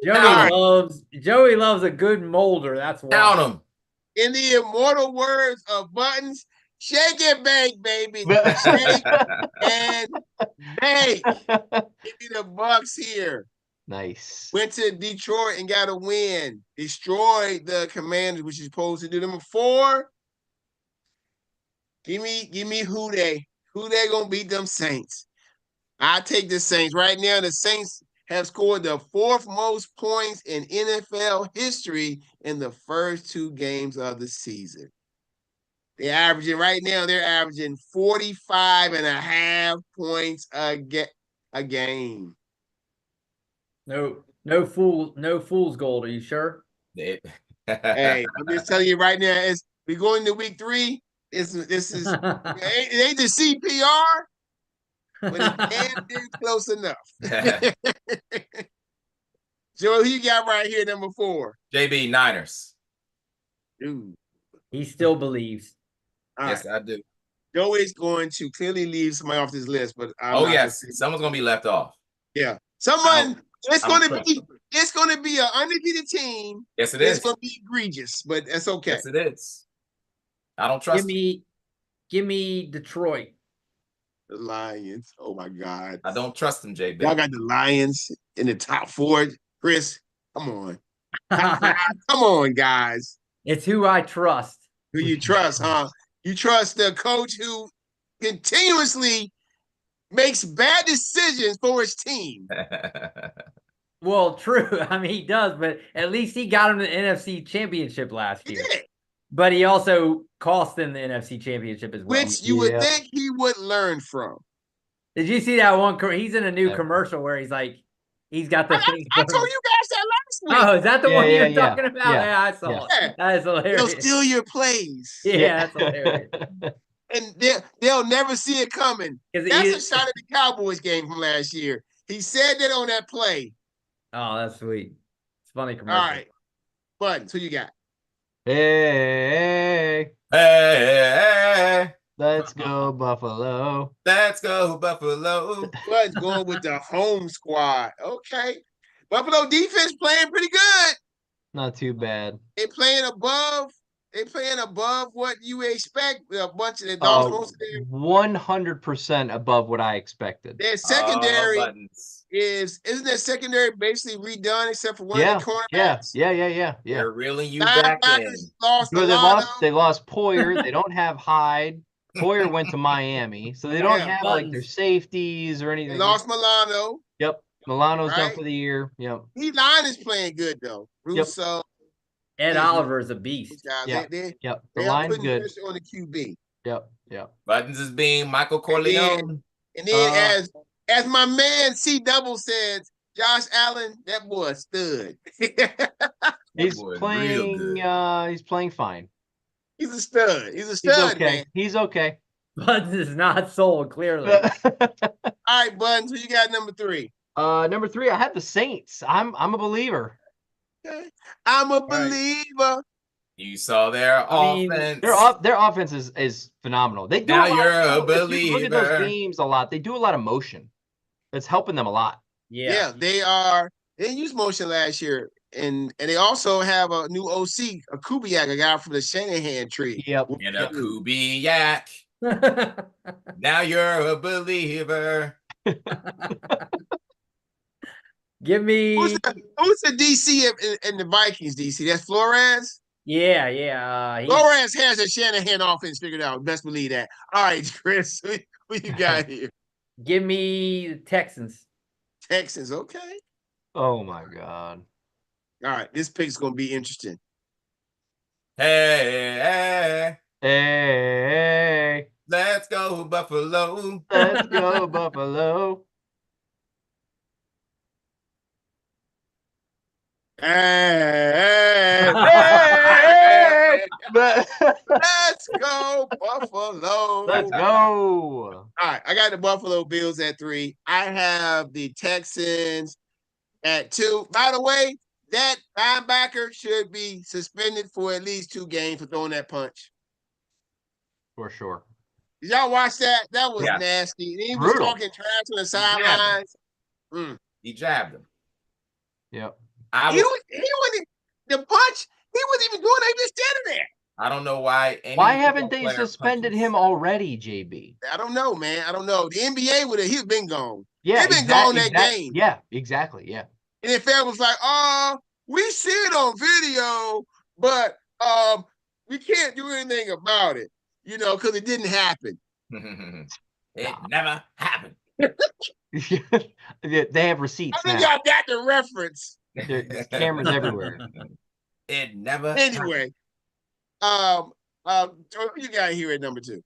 Joey loves a good molder. That's why. Count them. In the immortal words of Buttons, shake and bake, baby. Shake and bake. Give me the Bucks here. Nice. Went to Detroit and got a win. Destroyed the Commanders, which you're supposed to do. Number 4. Give me who they gonna beat them Saints. I take the Saints. Right now, the Saints have scored the 4th most points in NFL history in the first 2 games of the season. They're averaging 45.5 points a game. No fool's gold. Are you sure? Hey, I'm just telling you right now, as we go into week 3, this is it ain't the CPR, but it's damn near close enough. Joe, who you got right here, number 4? JB Niners. Dude. He still believes. All Yes, right. I do. Joe is going to clearly leave somebody off this list, but Yes, someone's gonna be left off. Yeah. Someone it's I don't gonna be an undefeated team. Yes, it It's is. gonna be egregious, but that's okay. Yes, it is. I don't trust. Give me Detroit. The Lions. Oh my God. I don't trust them, JB. Y'all got the Lions in the top 4. Chris, come on. Come on, guys. It's who I trust. Who you trust, huh? You trust the coach who continuously makes bad decisions for his team. Well, true. I mean, he does, but at least he got him the NFC Championship last He year. did. But he also cost them the NFC Championship as well. Which you would think he would learn from. Did you see that one? He's in a new commercial where he's like, he's got the thing. I told you guys that last week. Oh, is that the one you're talking about? Yeah. Yeah, I saw it. Yeah. That is hilarious. They'll steal your plays. Yeah, that's hilarious. And they'll never see it coming. 'Cause That's a shot at the Cowboys game from last year. He said that on that play. Oh, that's sweet. It's funny commercial. All right. Buttons, who you got? Hey, Hey, let's go Buffalo. let's go Buffalo. Buttons going with the home squad. Okay. Buffalo defense playing pretty good. Not too bad. They playing above what you expect. A bunch of the dogs. Most of 100% above what I expected. their secondary Buttons. isn't their secondary basically redone except for one Yeah, of the cornerbacks? yeah. They're reeling you back in. Linebackers lost Well, Milano. they lost Poyer. They don't have Hyde. Poyer went to Miami, so they don't Yeah, have like their safeties or anything. They lost Milano. Yep, Milano's done Right? for the year. Yep. He line is playing good though. Russo. Ed Oliver is a beast. Guys, Yeah. they Yep. The are line's putting good. pressure on the QB. Yep. Buttons is being Michael Corleone. And then as my man C Double says, Josh Allen, that boy a stud. He's boy is real playing. good. He's playing fine. He's a stud. He's a He's stud, okay. man. He's okay. Buttons is not sold, clearly. All right, Buttons, who you got number 3? Number 3, I had the Saints. I'm a believer. Okay. I'm a believer. You saw their I mean, offense. Their offense is phenomenal. They do Now a lot you're a if you look at those believer. games a lot. They do a lot of motion. That's helping them a lot. Yeah, they are. They didn't use motion last year. And they also have a new OC, a Kubiak, a guy from the Shanahan tree. Yep. And a Kubiak. Now you're a believer. Give me. Who's the DC in the Vikings, DC? That's Flores? Yeah. Flores has a Shanahan offense figured out. Best believe that. All right, Chris, who you got here? Give me the Texans. Texans. Okay. Oh my God. All right. This pick's gonna be interesting. Hey, Hey, let's go Buffalo. let's go Buffalo. Hey, Hey, but let's go Buffalo. let's go. All right, I got the Buffalo Bills at 3. I have the Texans at 2. By the way, that linebacker should be suspended for at least 2 games for throwing that punch. For sure. Did y'all watch that? That was Yeah. nasty. And he was Brutal. talking trash on the Yeah. sidelines. He jabbed him. Yep. He wasn't the punch. He wasn't even doing it. He was just standing there. I don't know why. Why haven't they suspended him already, JB? I don't know, man. I don't know. The NBA would have he's been gone. Yeah, They've been gone that game. Yeah, exactly. Yeah. And then Fed was like, we see it on video, but we can't do anything about it, because it didn't happen. It never happened. They have receipts I think now. y'all got the reference. There's cameras everywhere. It never Anyway, you got here at number 2.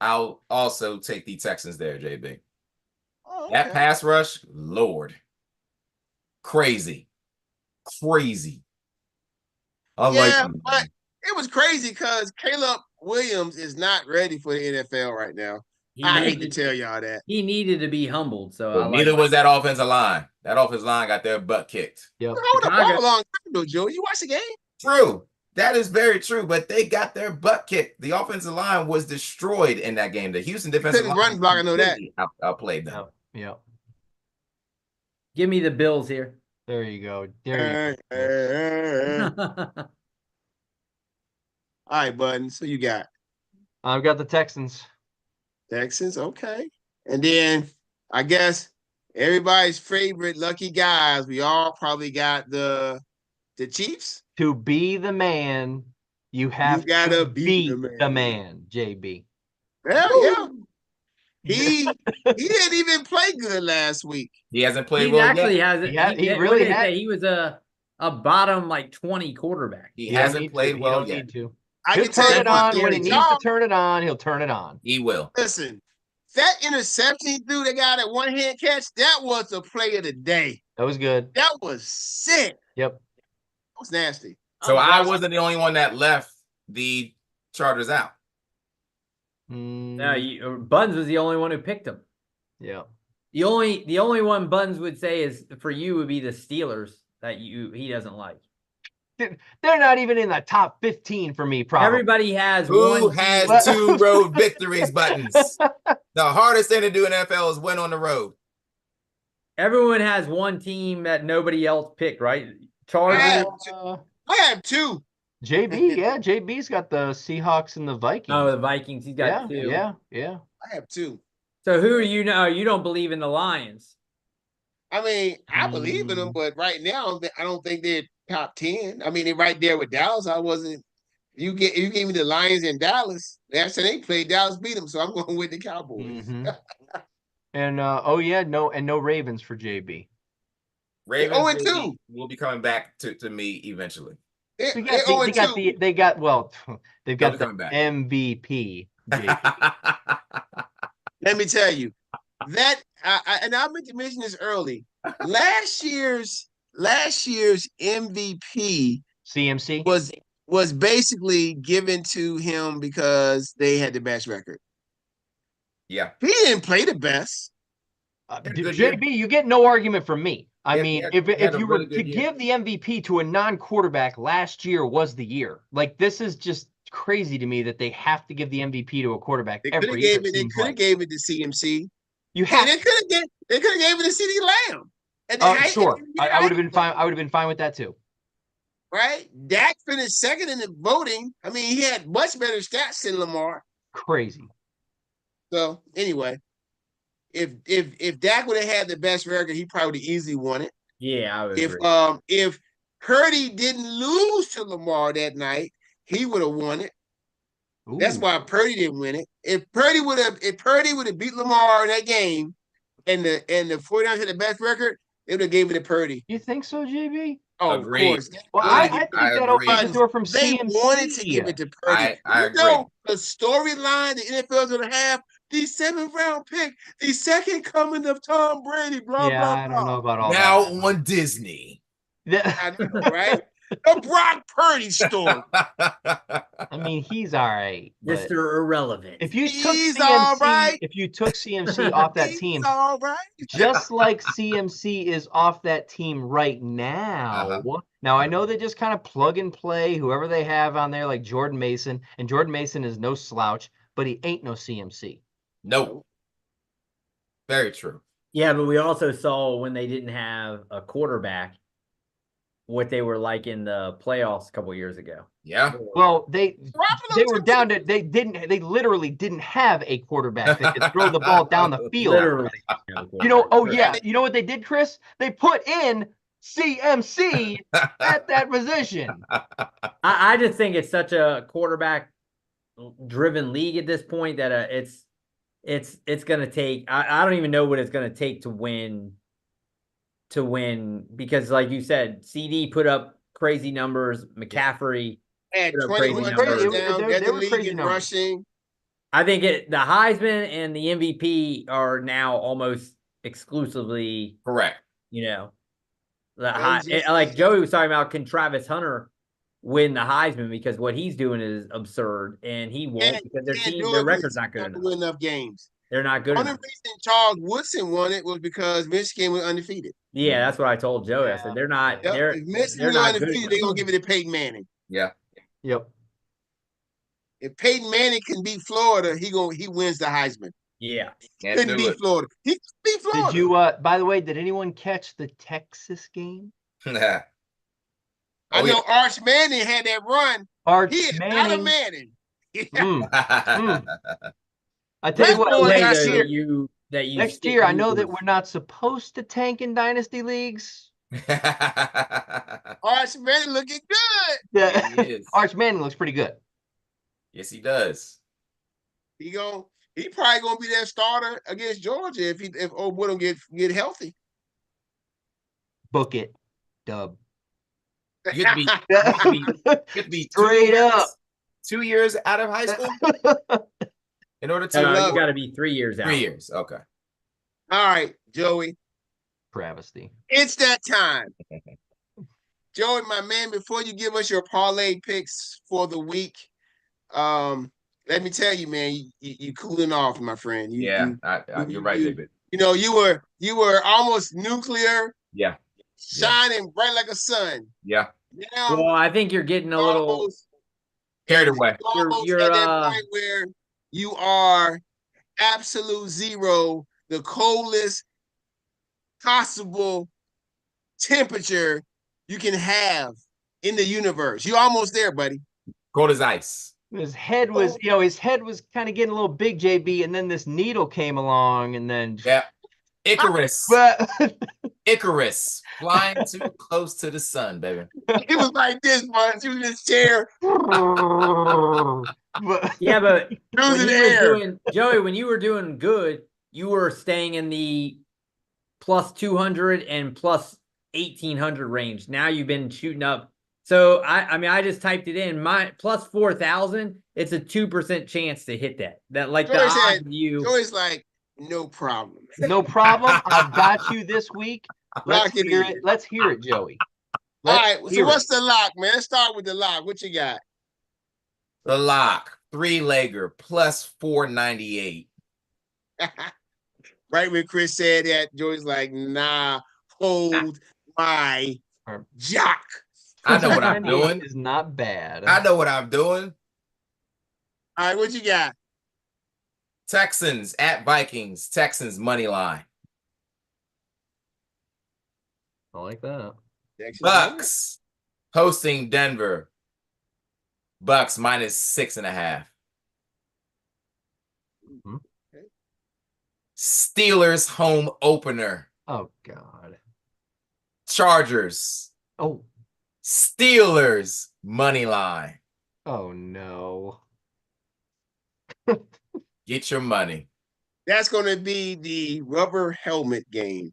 I'll also take the Texans there, JB. Oh, okay. That pass rush, Lord. Crazy. Yeah, but it was crazy because Caleb Williams is not ready for the NFL right now. I hate to tell y'all that. He needed to be humbled. So neither was that offensive line. That offensive line got their butt kicked. Yep. Hold the ball a long time though, Joe. You watch the game? True. That is very true, but they got their butt kicked. The offensive line was destroyed in that game. The Houston defensive line run block, I know that. Outplayed them. Yep. Give me the Bills here. There you go. There you go. All right, Button. So you got I've got the Texans. Texans, okay. And then I guess everybody's favorite lucky guys. We all probably got the Chiefs. To be the man, you have gotta to be beat the man, JB. Yeah. He didn't even play good last week. He hasn't played He well actually yet. hasn't. He really had. He was a bottom 20 quarterback. He hasn't played well yet. He'll turn it on when he needs to turn it on. He'll turn it on. He will. Listen, that interception he threw, that guy that one-hand catch, that was the play of the day. That was good. That was sick. Yep. That was nasty. So I wasn't the only one that left the Chargers out. No, Buns was the only one who picked him. Yeah. The only one Buns would say is for you would be the Steelers that he doesn't like. They're not even in the top 15 for me, probably. Everybody has Who one. has 2 road victories buttons? The hardest thing to do in NFL is win on the road. Everyone has one team that nobody else picked, right? Chargers. I have 2. JB, yeah. JB's got the Seahawks and the Vikings. Oh, the Vikings. He's got 2. Yeah. I have 2. So who are you now? You don't believe in the Lions. I mean, I believe in them, but right now I don't think they're top 10. I mean, they're right there with Dallas. I wasn't. You gave me the Lions in Dallas. Last time they played, Dallas beat them, so I'm going with the Cowboys. Mm-hmm. And no Ravens for JB. Ravens will be coming back to me eventually. They've They've got the MVP. Let me tell you that, and I meant to mention this early. Last year's MVP CMC was basically given to him because they had the best record. Yeah, he didn't play the best. JB, you get no argument from me. I mean, if you were to give the MVP to a non-quarterback, last year was the year. Like, this is just crazy to me that they have to give the MVP to a quarterback every year. They could have gave it to CMC. You have. They could have gave it to CeeDee Lamb. Sure. I would have been fine. I would have been fine with that too. Right? Dak finished second in the voting. I mean, he had much better stats than Lamar. Crazy. So anyway, if Dak would have had the best record, he probably would have easily won it. Yeah, I would agree. If Purdy didn't lose to Lamar that night, he would have won it. Ooh. That's why Purdy didn't win it. If Purdy would have beat Lamar in that game, and the 49ers had the best record, they would have gave it to Purdy. You think so, JB? Oh, Agreed. of course. Well, I- I think I that agree. opens the door from They CMC. wanted to give it to Purdy. I You agree. know the storyline the NFL is going to have? The 7th-round pick, the second coming of Tom Brady, blah, Yeah, blah, I don't know blah. about all Now that. on Disney. I know, right? The Brock Purdy story. I mean, he's all right. But Mr. Irrelevant. if you took He's CMC, all right. if you took CMC off that He's team, all right. just like CMC is off that team right now. Now I know they just kind of plug and play whoever they have on there, like Jordan Mason, and Jordan Mason is no slouch, but he ain't no CMC. Nope. Very true. Yeah, but we also saw when they didn't have a quarterback what they were like in the playoffs a couple years ago. Yeah. Well, they were down to they literally didn't have a quarterback that could throw the ball down the field. Literally. You know, oh yeah, you know what they did, Chris? They put in CMC at that position. I just think it's such a quarterback driven league at this point that it's gonna take. I don't even know what it's gonna take to win. Because, like you said, CD put up crazy numbers. McCaffrey Had put up 21 crazy numbers. touchdowns, They led the were league crazy in numbers. rushing. I think the Heisman and the MVP are now almost exclusively, Correct. you know, just- like Joey was talking about. Can Travis Hunter win the Heisman because what he's doing is absurd, and he won't because their record's not good enough. Win enough games. They're not good The only enough. reason Charles Woodson won it was because Michigan was undefeated. Yeah, that's what I told Joey. I said they're not. Yep. They're If Michigan they're was not good. undefeated, they're gonna give it to Peyton Manning. Yeah. Yep. If Peyton Manning can beat Florida, he wins the Heisman. Yeah. Can't Couldn't do beat it. Florida. He beat Florida. Did you by the way, did anyone catch the Texas game? I Oh, know Arch Manning had that run. Arch He is not a Manning. I tell you That what, boy Way got next that year, you next year, I know that we're not supposed to tank in dynasty leagues. Arch Manning looking good. Yeah, he is. Arch Manning looks pretty good. Yes, he does. He probably gonna be that starter against Georgia if Old Woodham get healthy. Book it, Dub. You'd be, you'd be Straight up. 2 years out of high school in order to you got to be 3 years out. 3 years. Okay. All right, Joey. Travesty. It's that time. Joey, my man, before you give us your parlay picks for the week, let me tell you, man, you cooling off, my friend. You're right, David. You know, you were almost nuclear. Yeah. Shining bright like a sun. Yeah. Now, Well, I think you're getting a little. Carried away. You're at that point where you are absolute zero, the coldest possible temperature you can have in the universe. You're almost there, buddy. Cold as ice. His head was, kind of getting a little big, JB, and then this needle came along, and then Yeah. Icarus. But Icarus. Flying too close to the sun, baby. He was like this once. He was in his chair. Yeah, but Through when the you air. were doing, Joey, when you were doing good, you were staying in the plus 200 and plus 1800 range. Now you've been shooting up. So I mean, I just typed it in. My plus 4,000. It's a 2% chance to hit that. That like the Joey odds said- of you. Joey's like, no problem. no problem. I've got you this week. Let's Lock it hear in. it. Let's hear it, Joey. All Let's right, so hear what's the lock, man? Let's start with the lock. What you got? The lock. 3-legger plus 498. Right when Chris said that, Joey's like, nah, hold my jock. I know what I'm 498 doing. is not bad. I know what I'm doing. All right, what you got? Texans at Vikings. Texans money line. I like that. Bucks hosting Denver. Bucks minus 6.5. Mhm. Steelers home opener. Oh God. Chargers. Oh. Steelers money line. Oh no. Get your money. That's going to be the rubber helmet game.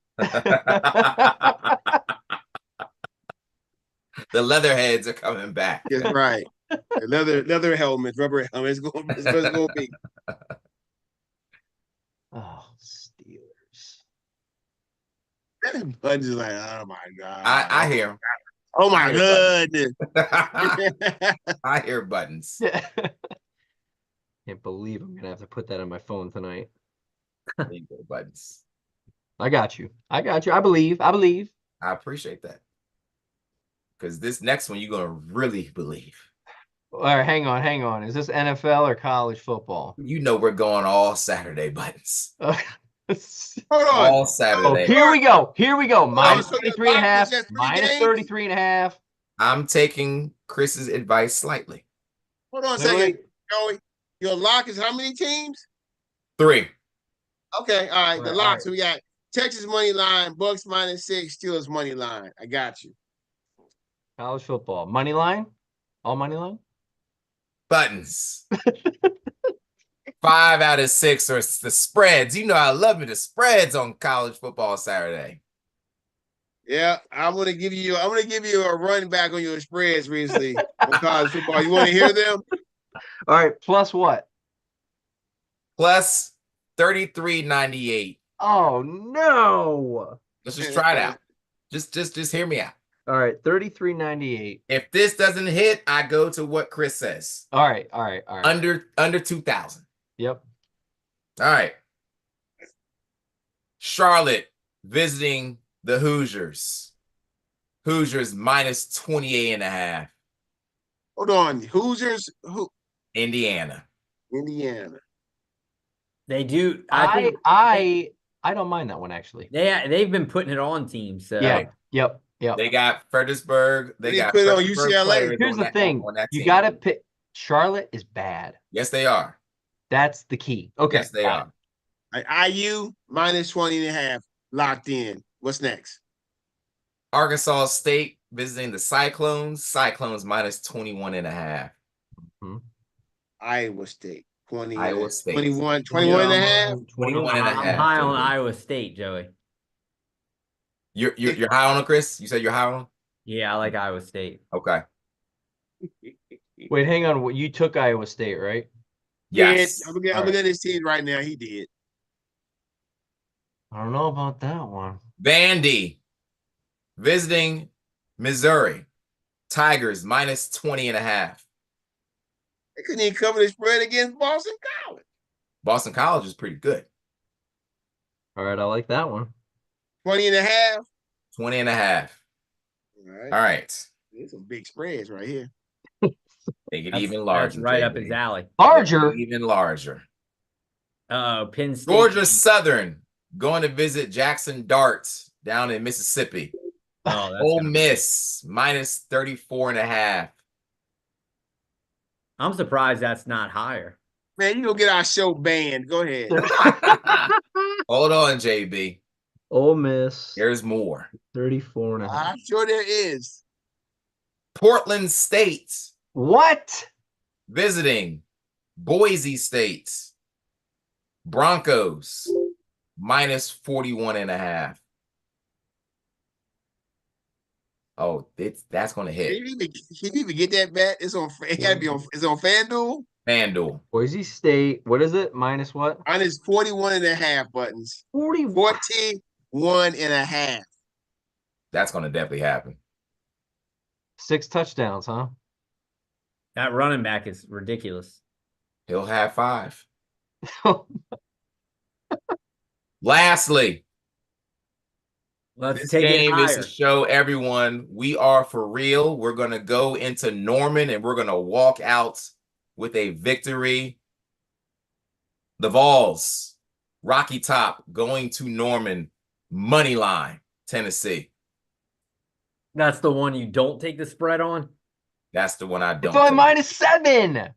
The Leatherheads are coming back. That's right. The leather helmets, rubber helmets. It's going to be. Oh, Steelers. Bud's is like, oh my god. I hear him. Oh my I hear goodness. I hear buttons. Can't believe I'm gonna have to put that on my phone tonight. There you go, buttons. I got you. I got you. I believe. I believe. I appreciate that. Because this next one, you're going to really believe. All right, hang on, hang on. Is this NFL or college football? You know we're going all Saturday, buttons. Hold on. All Saturday. Oh, here we go. Here we go. Minus so your 33 and a lock half. is just 3 Minus games? 33 and a half. I'm taking Chris's advice slightly. Hold on a Wait, second, wait. Joey. Your lock is how many teams? 3. Okay, all right. The All lock. right. So we got Texas money line, Bucks -6, Steelers money line. I got you. College football. Money line? All money line? Buttons. 5 out of 6 are the spreads. You know I love me the spreads on college football Saturday. Yeah, I'm gonna give you a run back on your spreads recently on college football. You want to hear them? All right. Plus what? Plus 33.98. Oh, no. Let's just try it out. Just hear me out. All right. 33.98. If this doesn't hit, I go to what Chris says. All right. All right. All right. Under 2,000. Yep. All right. Charlotte visiting the Hoosiers. Hoosiers minus 28 and a half. Hold on. Hoosiers, Indiana. Indiana. They do. I don't mind that one actually. They've been putting it on teams. So. Yeah. Yep. Yep. They got Fredericksburg. They They got put it on Fredericksburg UCLA. players Here's on the that- thing. on that You team. got to pick. Charlotte is bad. Yes, they are. That's the key. Okay. Yes, they got are. IU minus 20.5 locked in. What's next? Arkansas State visiting the Cyclones. Cyclones minus 21 and a half. Iowa State. 20, Iowa State. 21 and a half. 21 and a I'm half. high on Joey. Iowa State, Joey. You're high on them, Chris? You said you're high on them? Yeah, I like Iowa State. Okay. it. Wait, hang on. You took Iowa State, right? Yes. I'm looking at his team right now. He did. I don't know about that one. Vandy visiting Missouri. Tigers minus 20 and a half. They couldn't even cover the spread against Boston College. Boston College is pretty good. All right, I like that one. 20 and a half. 20 and a half. All right. All right. There's some big spreads right here. Make it That's, even larger. That's right up JB. his alley. Larger. Even larger. Penn State. Georgia Southern going to visit Jackson Darts down in Mississippi. Oh, that's Ole gonna be- Miss minus 34 and a half. I'm surprised that's not higher. Man, you gonna get our show banned. Go ahead. Hold on, JB. Ole Miss. There's more. 34 and a half. I'm sure there is. Portland State What? visiting Boise State. Broncos minus 41 and a half. Oh, that's going to Can hit. you even get that bet? It's on. It gotta be on. It's on FanDuel. FanDuel. Boise State. What is it? Minus what? Minus 41 and a half buttons. 41 and a half. That's going to definitely happen. 6 touchdowns, huh? That running back is ridiculous. He'll have 5. Lastly, Let's this take game it is higher. to show everyone we are for real. We're going to go into Norman and we're going to walk out with a victory. The Vols, Rocky Top, going to Norman, money line, Tennessee. That's the one you don't take the spread on. That's the one I don't. It's only take. minus 7.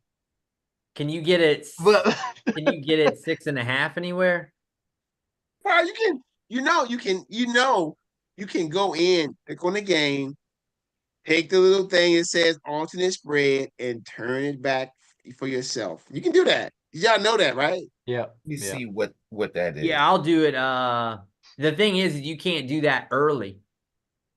Can you get it? But Can you get it 6.5 anywhere? Well, you can. You can go in, click on the game, take the little thing that says alternate spread, and turn it back for yourself. You can do that. Y'all know that, right? Yeah. Let me Yeah. see what that is. Yeah, I'll do it. The thing is you can't do that early.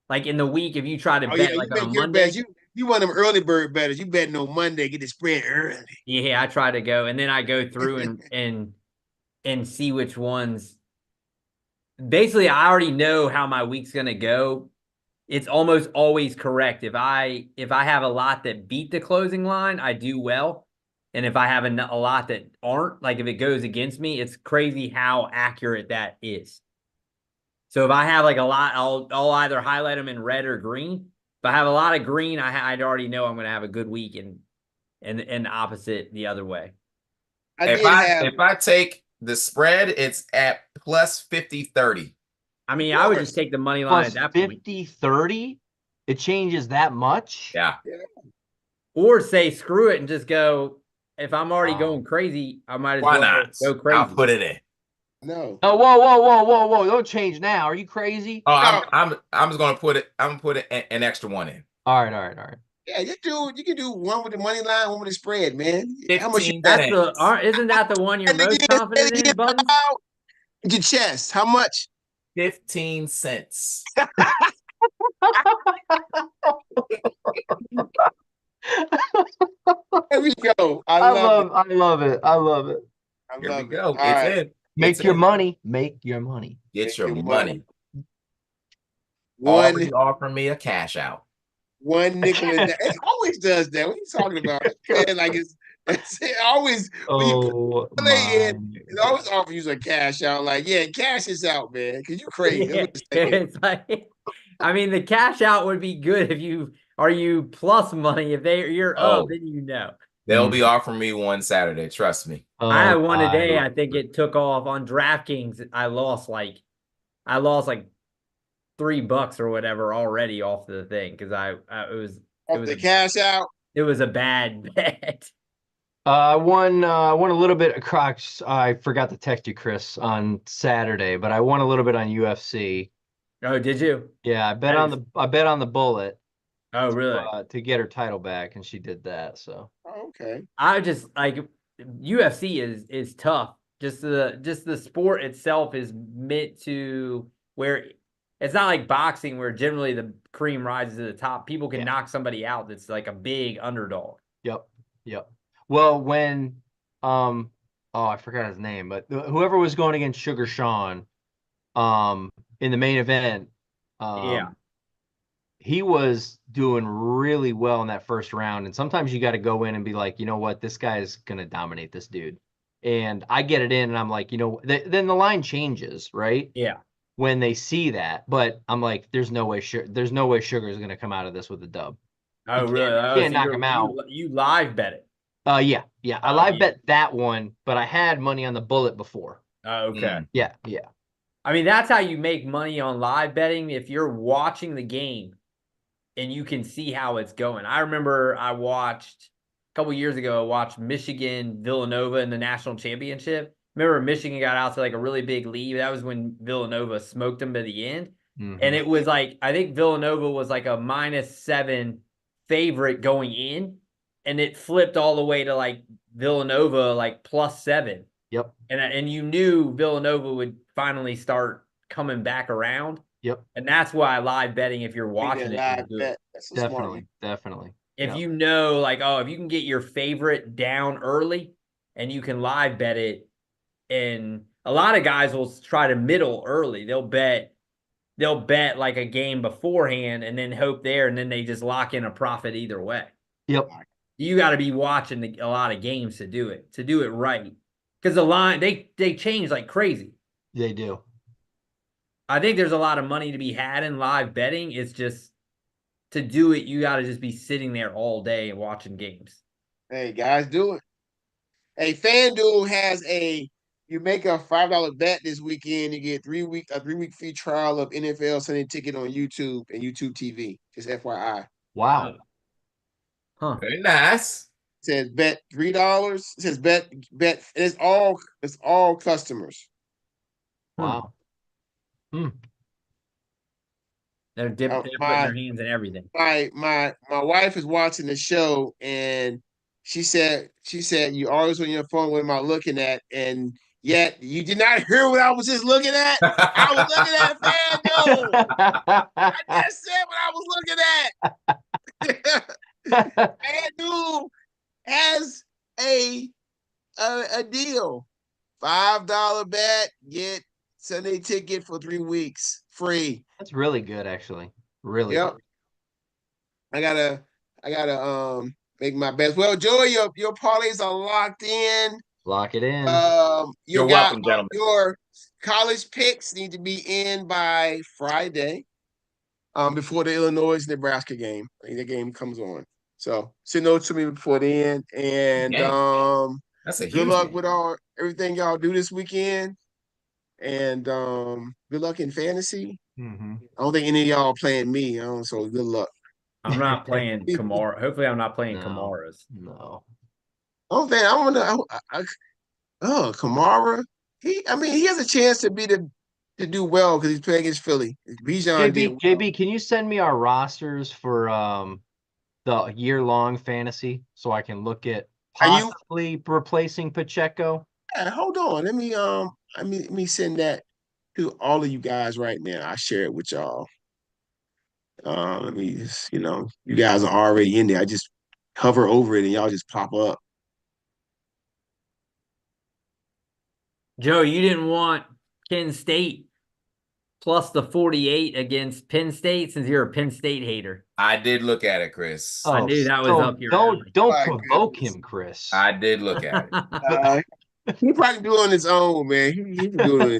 Like in the week, if you try to Oh yeah, bet you like on a make your bets. Monday. You one of them early bird betters. You betting on Monday, get the spread early. Yeah, I try to go, and then I go through and see which ones. Basically, I already know how my week's gonna go. It's almost always correct. If I have a lot that beat the closing line, I do well. And if I have a lot that aren't, like if it goes against me, it's crazy how accurate that is. So if I have like a lot, I'll either highlight them in red or green. If I have a lot of green, I'd already know I'm going to have a good week, and the opposite the other way. I did have. If I take the spread, it's at plus 50-30. I mean, Of I would just course. take the money line Plus at that point, 50-30? It changes that much? Yeah. or say screw it and just go. If I'm already Wow. going crazy, I might as Why well not? go crazy. I'll put it in. No. Oh, whoa. Don't change now. Are you crazy? Oh, No. I'm just gonna put it. I'm gonna put an extra one in. All right. Yeah, you can do one with the money line, one with the spread, man. How much you 15 That's cents. isn't that the one you're and most again, confident in, Buttons? your chest? How much? 15 cents. There we go. I I love it. love it. I love it. I Here we love it. go. All It's right. in. Make It's your in. money. Make your money. Get Make your your money. One Already offering me a cash out. one nickel a day. It always does that. What are you talking about? Man, like it's it always when you Oh play in, my. it always offer you a cash out. Like, yeah, cash is out, man. Cause you crazy. That's Yeah, what it's saying. it's like, I mean, the cash out would be good if you plus money. If you're up, Oh, then you know. they'll be offering me one Saturday. Trust me. I had Oh one today. my. I think it took off on DraftKings. I lost like $3 or whatever already off the thing because Off the cash out. it was a bad bet. I won a little bit of Crocs. I forgot to text you, Chris, on Saturday, but I won a little bit on UFC. Oh, did you? Yeah, I bet on the Bullet Oh, really? to get her title back, and she did that. So Oh, okay. I just like UFC is tough. Just the sport itself is meant to where it's not like boxing where generally the cream rises to the top. People can knock somebody out that's like a big underdog. Yep. Well, when oh, I forgot his name, but whoever was going against Sugar Sean, in the main event, Yeah. he was doing really well in that first round. And sometimes you got to go in and be like, you know what, this guy is gonna dominate this dude. And I get it in, and I'm like, then the line changes, right? Yeah. When they see that, but I'm like, there's no way Sugar is gonna come out of this with a dub. Oh, You really? can't knock him out. You live bet it. Yeah. I live bet that one, but I had money on the Bullet before. Oh, okay. Yeah. I mean, that's how you make money on live betting. If you're watching the game and you can see how it's going. I remember I watched a couple years ago, I watched Michigan Villanova in the national championship. Remember Michigan got out to like a really big lead. That was when Villanova smoked them by the end. Mm-hmm. And it was like, I think Villanova was like a -7 favorite going in. And it flipped all the way to like Villanova, like +7. Yep. And you knew Villanova would finally start coming back around. Yep. And that's why live betting, if you're watching it, Live is bet. That's so smart. Definitely. If you know, like, oh, if you can get your favorite down early and you can live bet it, and a lot of guys will try to middle early. They'll bet like a game beforehand and then hope there, and then they just lock in a profit either way. Yep. You got to be watching a lot of games to do it right. Because the line, they change like crazy. They do. I think there's a lot of money to be had in live betting. It's just to do it, you got to just be sitting there all day and watching games. Hey, guys, do it. Hey, FanDuel has you make a $5 bet this weekend, you get a 3-week free trial of NFL Sunday Ticket on YouTube and YouTube TV. Just FYI. Wow. Huh. Very nice. It says bet $3. It says bet. It's all customers. Wow. They're putting their hands in everything. My wife is watching the show, and she said you always on your phone. What am I looking at? And yet you did not hear what I was just looking at. I was looking at FanDuel. I just said what I was looking at. FanDuel has a deal. $5 bet, get Sunday ticket for 3 weeks free. That's really good, actually. Really Yep. good. I gotta make my best. Well, Joey, your parlays are locked in. Lock it in. You're welcome, gentlemen. Your college picks need to be in by Friday, before the Illinois-Nebraska game. I think the game comes on. So send those to me before the end. And That's a huge good luck game. with everything y'all do this weekend. And good luck in fantasy. Mhm. I don't think any of y'all are playing me. So good luck. I'm not playing Kamara. Hopefully, I'm not playing No. Kamara's. No. I don't think I want to. Kamara. He has a chance to do well because he's playing against Philly. Bijan did well. JB, can you send me our rosters for the year-long fantasy so I can look at possibly replacing Pacheco? Yeah, hold on. Let me send that to all of you guys right now. I share it with y'all. Let me just, you guys are already in there. I just hover over it and y'all just pop up. Joe, you didn't want Penn State plus the 48 against Penn State since you're a Penn State hater. I did look at it, Chris. I knew that was up your alley. Don't My provoke goodness. him, Chris. I did look at it. He probably do it on his own, man. He can do it on his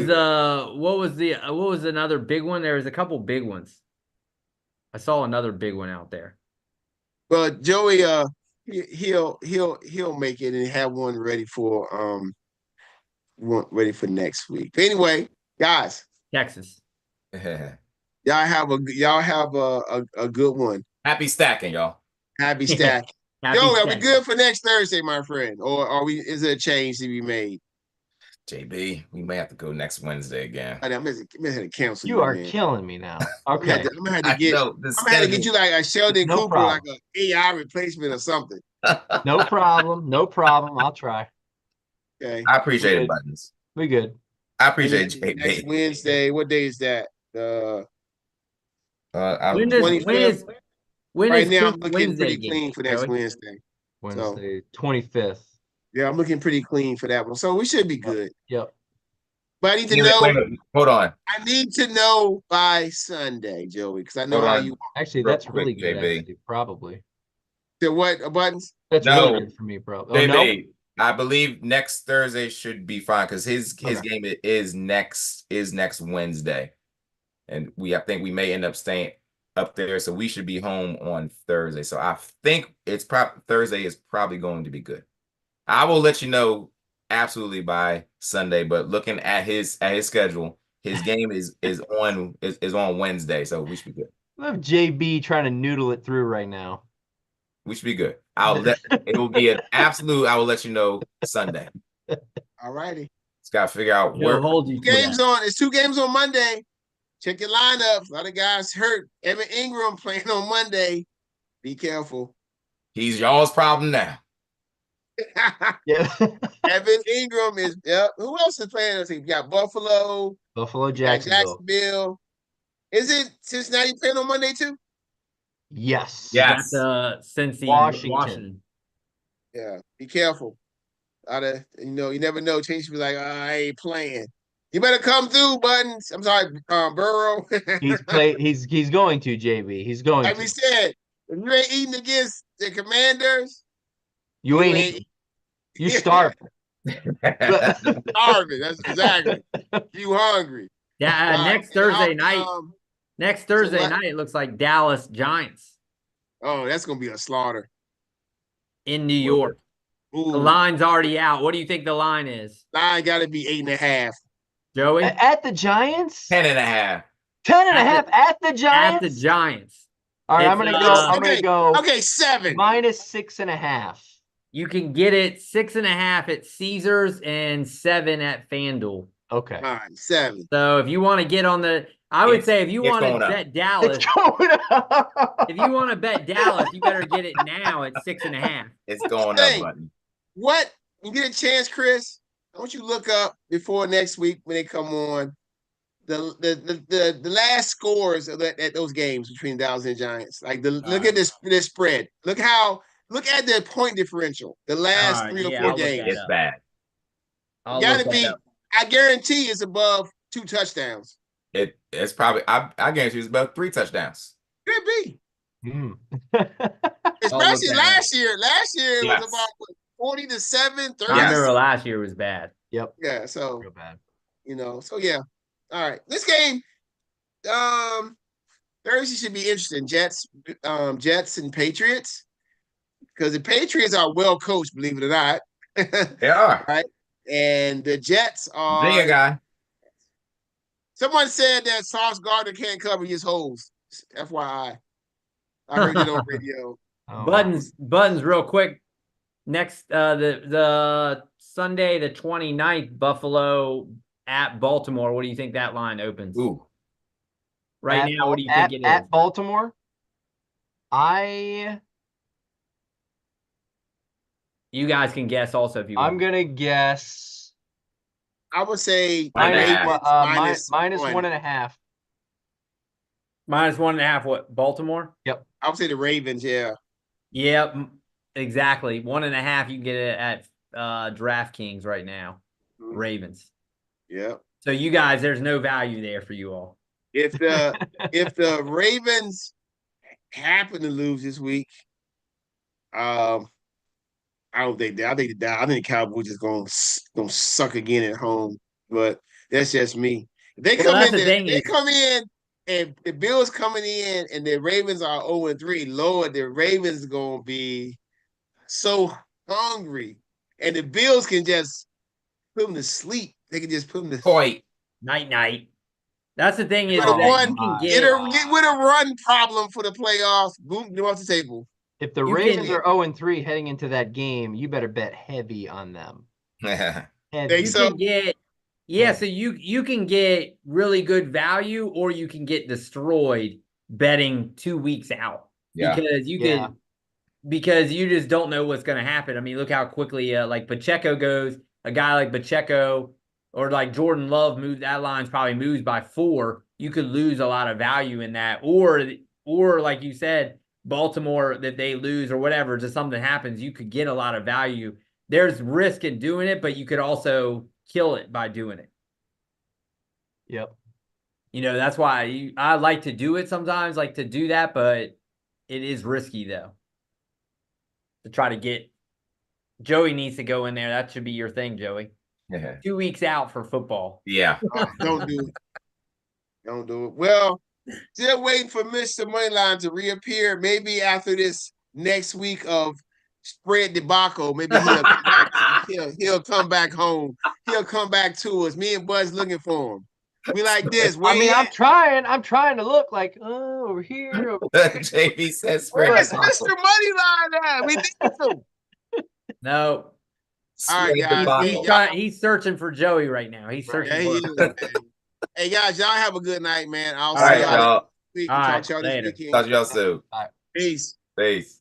own. What was another big one? There was a couple big ones. I saw another big one out there. But Joey, he'll make it and have one ready for next week. But anyway, guys, Texas. y'all have a good one. Happy stacking, y'all. Happy stack. Happy Joey, are we Texas. good for next Thursday, my friend? Or is there a change to be made? JB, we may have to go next Wednesday again. I'm gonna have to cancel You are man. killing me now. I'm Okay. gonna have to get you like a Sheldon No Cooper, problem. like an AI replacement or something. No problem. No problem. I'll try. Okay. I appreciate Good. it, Buttons. We good. I appreciate it, Next JB. Wednesday. What day is that? When is 25th. when Right is now, Coop I'm looking Wednesday pretty game, clean for next Joey? Wednesday. Wednesday, 25th. Yeah, I'm looking pretty clean for that one. So we should be good. Yep. But I need to Wait, know. wait a minute. Hold on. I need to know by Sunday, Joey, because I know Hold how on. you. Actually, Real that's quick, really good. JB. Actually, probably. To what buttons? That's No. really good for me, probably. Oh, no? JB, I believe next Thursday should be fine because his Okay. game is next Wednesday, and I think we may end up staying up there, so we should be home on Thursday. So I think Thursday is probably going to be good. I will let you know absolutely by Sunday, but looking at his schedule, his game is on Wednesday, so we should be good. I have JB trying to noodle it through right now. We should be good. It will be an absolute. I will let you know Sunday. All righty. Just gotta figure out He'll where. hold you to Games that. on. It's 2 games on Monday. Check your lineups. A lot of guys hurt. Evan Ingram playing on Monday. Be careful. He's y'all's problem now. Yeah. Evan Ingram is. Yep. Who else is playing? You got Buffalo. Buffalo, You got Jacksonville. Jacksonville. Is it Cincinnati playing on Monday too? Yes. Yeah. That's Cincy, Washington. Yeah. Be careful. You never know. Chase be like, I ain't playing. You better come through, Buttons. I'm sorry, Burrow. He's going to, JB. He's going Like we to. said, if you ain't eating against the Commanders, You ain't eating. You starve. starving. That's exactly. You hungry. Yeah, next Thursday night. Next Thursday what? night, it looks like Dallas Giants Oh, that's gonna be a slaughter. in New York. Ooh, The line's already out. What do you think the line is, line got to be 8.5. Joey? At the Giants? 10.5. 10.5 at the At Giants? the Giants. All right, I'm It's, gonna go. I'm okay, gonna go Okay, 7. minus 6.5. You can get it 6.5 at Caesars and 7 at FanDuel. Okay. All right, 7. So if you want to get on the, I would say if you it's want to going up. bet Dallas, It's going up. if you want to bet Dallas, you better get it now at 6.5. It's going Hey. up, buddy. What? You get a chance, Chris? I want you to look up before next week when they come on the last scores of at those games between Dallas and Giants. Like look at this spread. Look at the point differential. The last All right, 3 or yeah, 4 I'll look games. that It's up. bad. I'll Gotta look that be. up. I guarantee it's above 2 touchdowns. It's probably I guarantee it's about 3 touchdowns. Could be. Hmm. Especially that last year. Last year it Yes. was about 40-7, 30. I Yes. remember last year was bad. Yep. Yeah, so Real bad. so yeah. All right. This game, Thursday should be interesting. Jets and Patriots. Because the Patriots are well coached, believe it or not. They are. Right. And the Jets are. Being a guy. Someone said that Sauce Gardner can't cover his holes. FYI. I heard it on radio. Oh, Buttons real quick. Next the Sunday the 29th, Buffalo at Baltimore. What do you think that line opens? Ooh. Right now, what do you think it is? At Baltimore? You guys can guess also if you want. I'm gonna guess I would say Minus- Ravens minus one. 1.5. Minus 1.5, what? Baltimore? I would say the Ravens, yeah. Yep, exactly. 1.5, you can get it at DraftKings right now. Mhm. Ravens. Yeah. So you guys, there's no value there for you all. If the Ravens happen to lose this week, I don't think that. I think the Cowboys just gonna suck again at home. But that's just me. If they come that's in, the thing they is- come in, and the Bills coming in, and the Ravens are 0-3. Lord, the Ravens gonna be so hungry, and the Bills can just put them to sleep. They can just put them to Point. Night. That's the thing is With a that one- you can Get get. with a run problem for the playoffs. Boom, get off the table. If the You Ravens can- are 0-3 heading into that game, you better bet heavy on them. Think Heavy. You so? can get, so you can get really good value, or you can get destroyed betting 2 weeks out. Yeah. Because you Yeah. can, because you just don't know what's going to happen. I mean, look how quickly like Pacheco goes. A guy like Pacheco or like Jordan Love moves, that line's probably moves by 4. You could lose a lot of value in that, or like you said, Baltimore, that they lose or whatever, just something happens, you could get a lot of value. There's risk in doing it, but you could also kill it by doing it. Yep. That's why I like to do it sometimes, like to do that, but it is risky though. To try to get Joey needs to go in there. That should be your thing, Joey. Yeah. 2 weeks out for football. Yeah. Don't do it. Don't do it. Well, still waiting for Mr. Moneyline to reappear. Maybe after this next week of spread debacle, maybe he'll come back home. He'll come back to us. Me and Buzz looking for him. We like this. I'm trying to look like, over here. JB says Where's spread. Mr. Moneyline at? We need him. No, All right, Spread guys. the ball. he's searching for Joey right now. He's searching Yeah, he for is, man. Hey guys, y'all have a good night, man. I'll All see right, y'all y'all. next week. All Talk right, to y'all this later. weekend. Talk to y'all soon. Peace. Peace.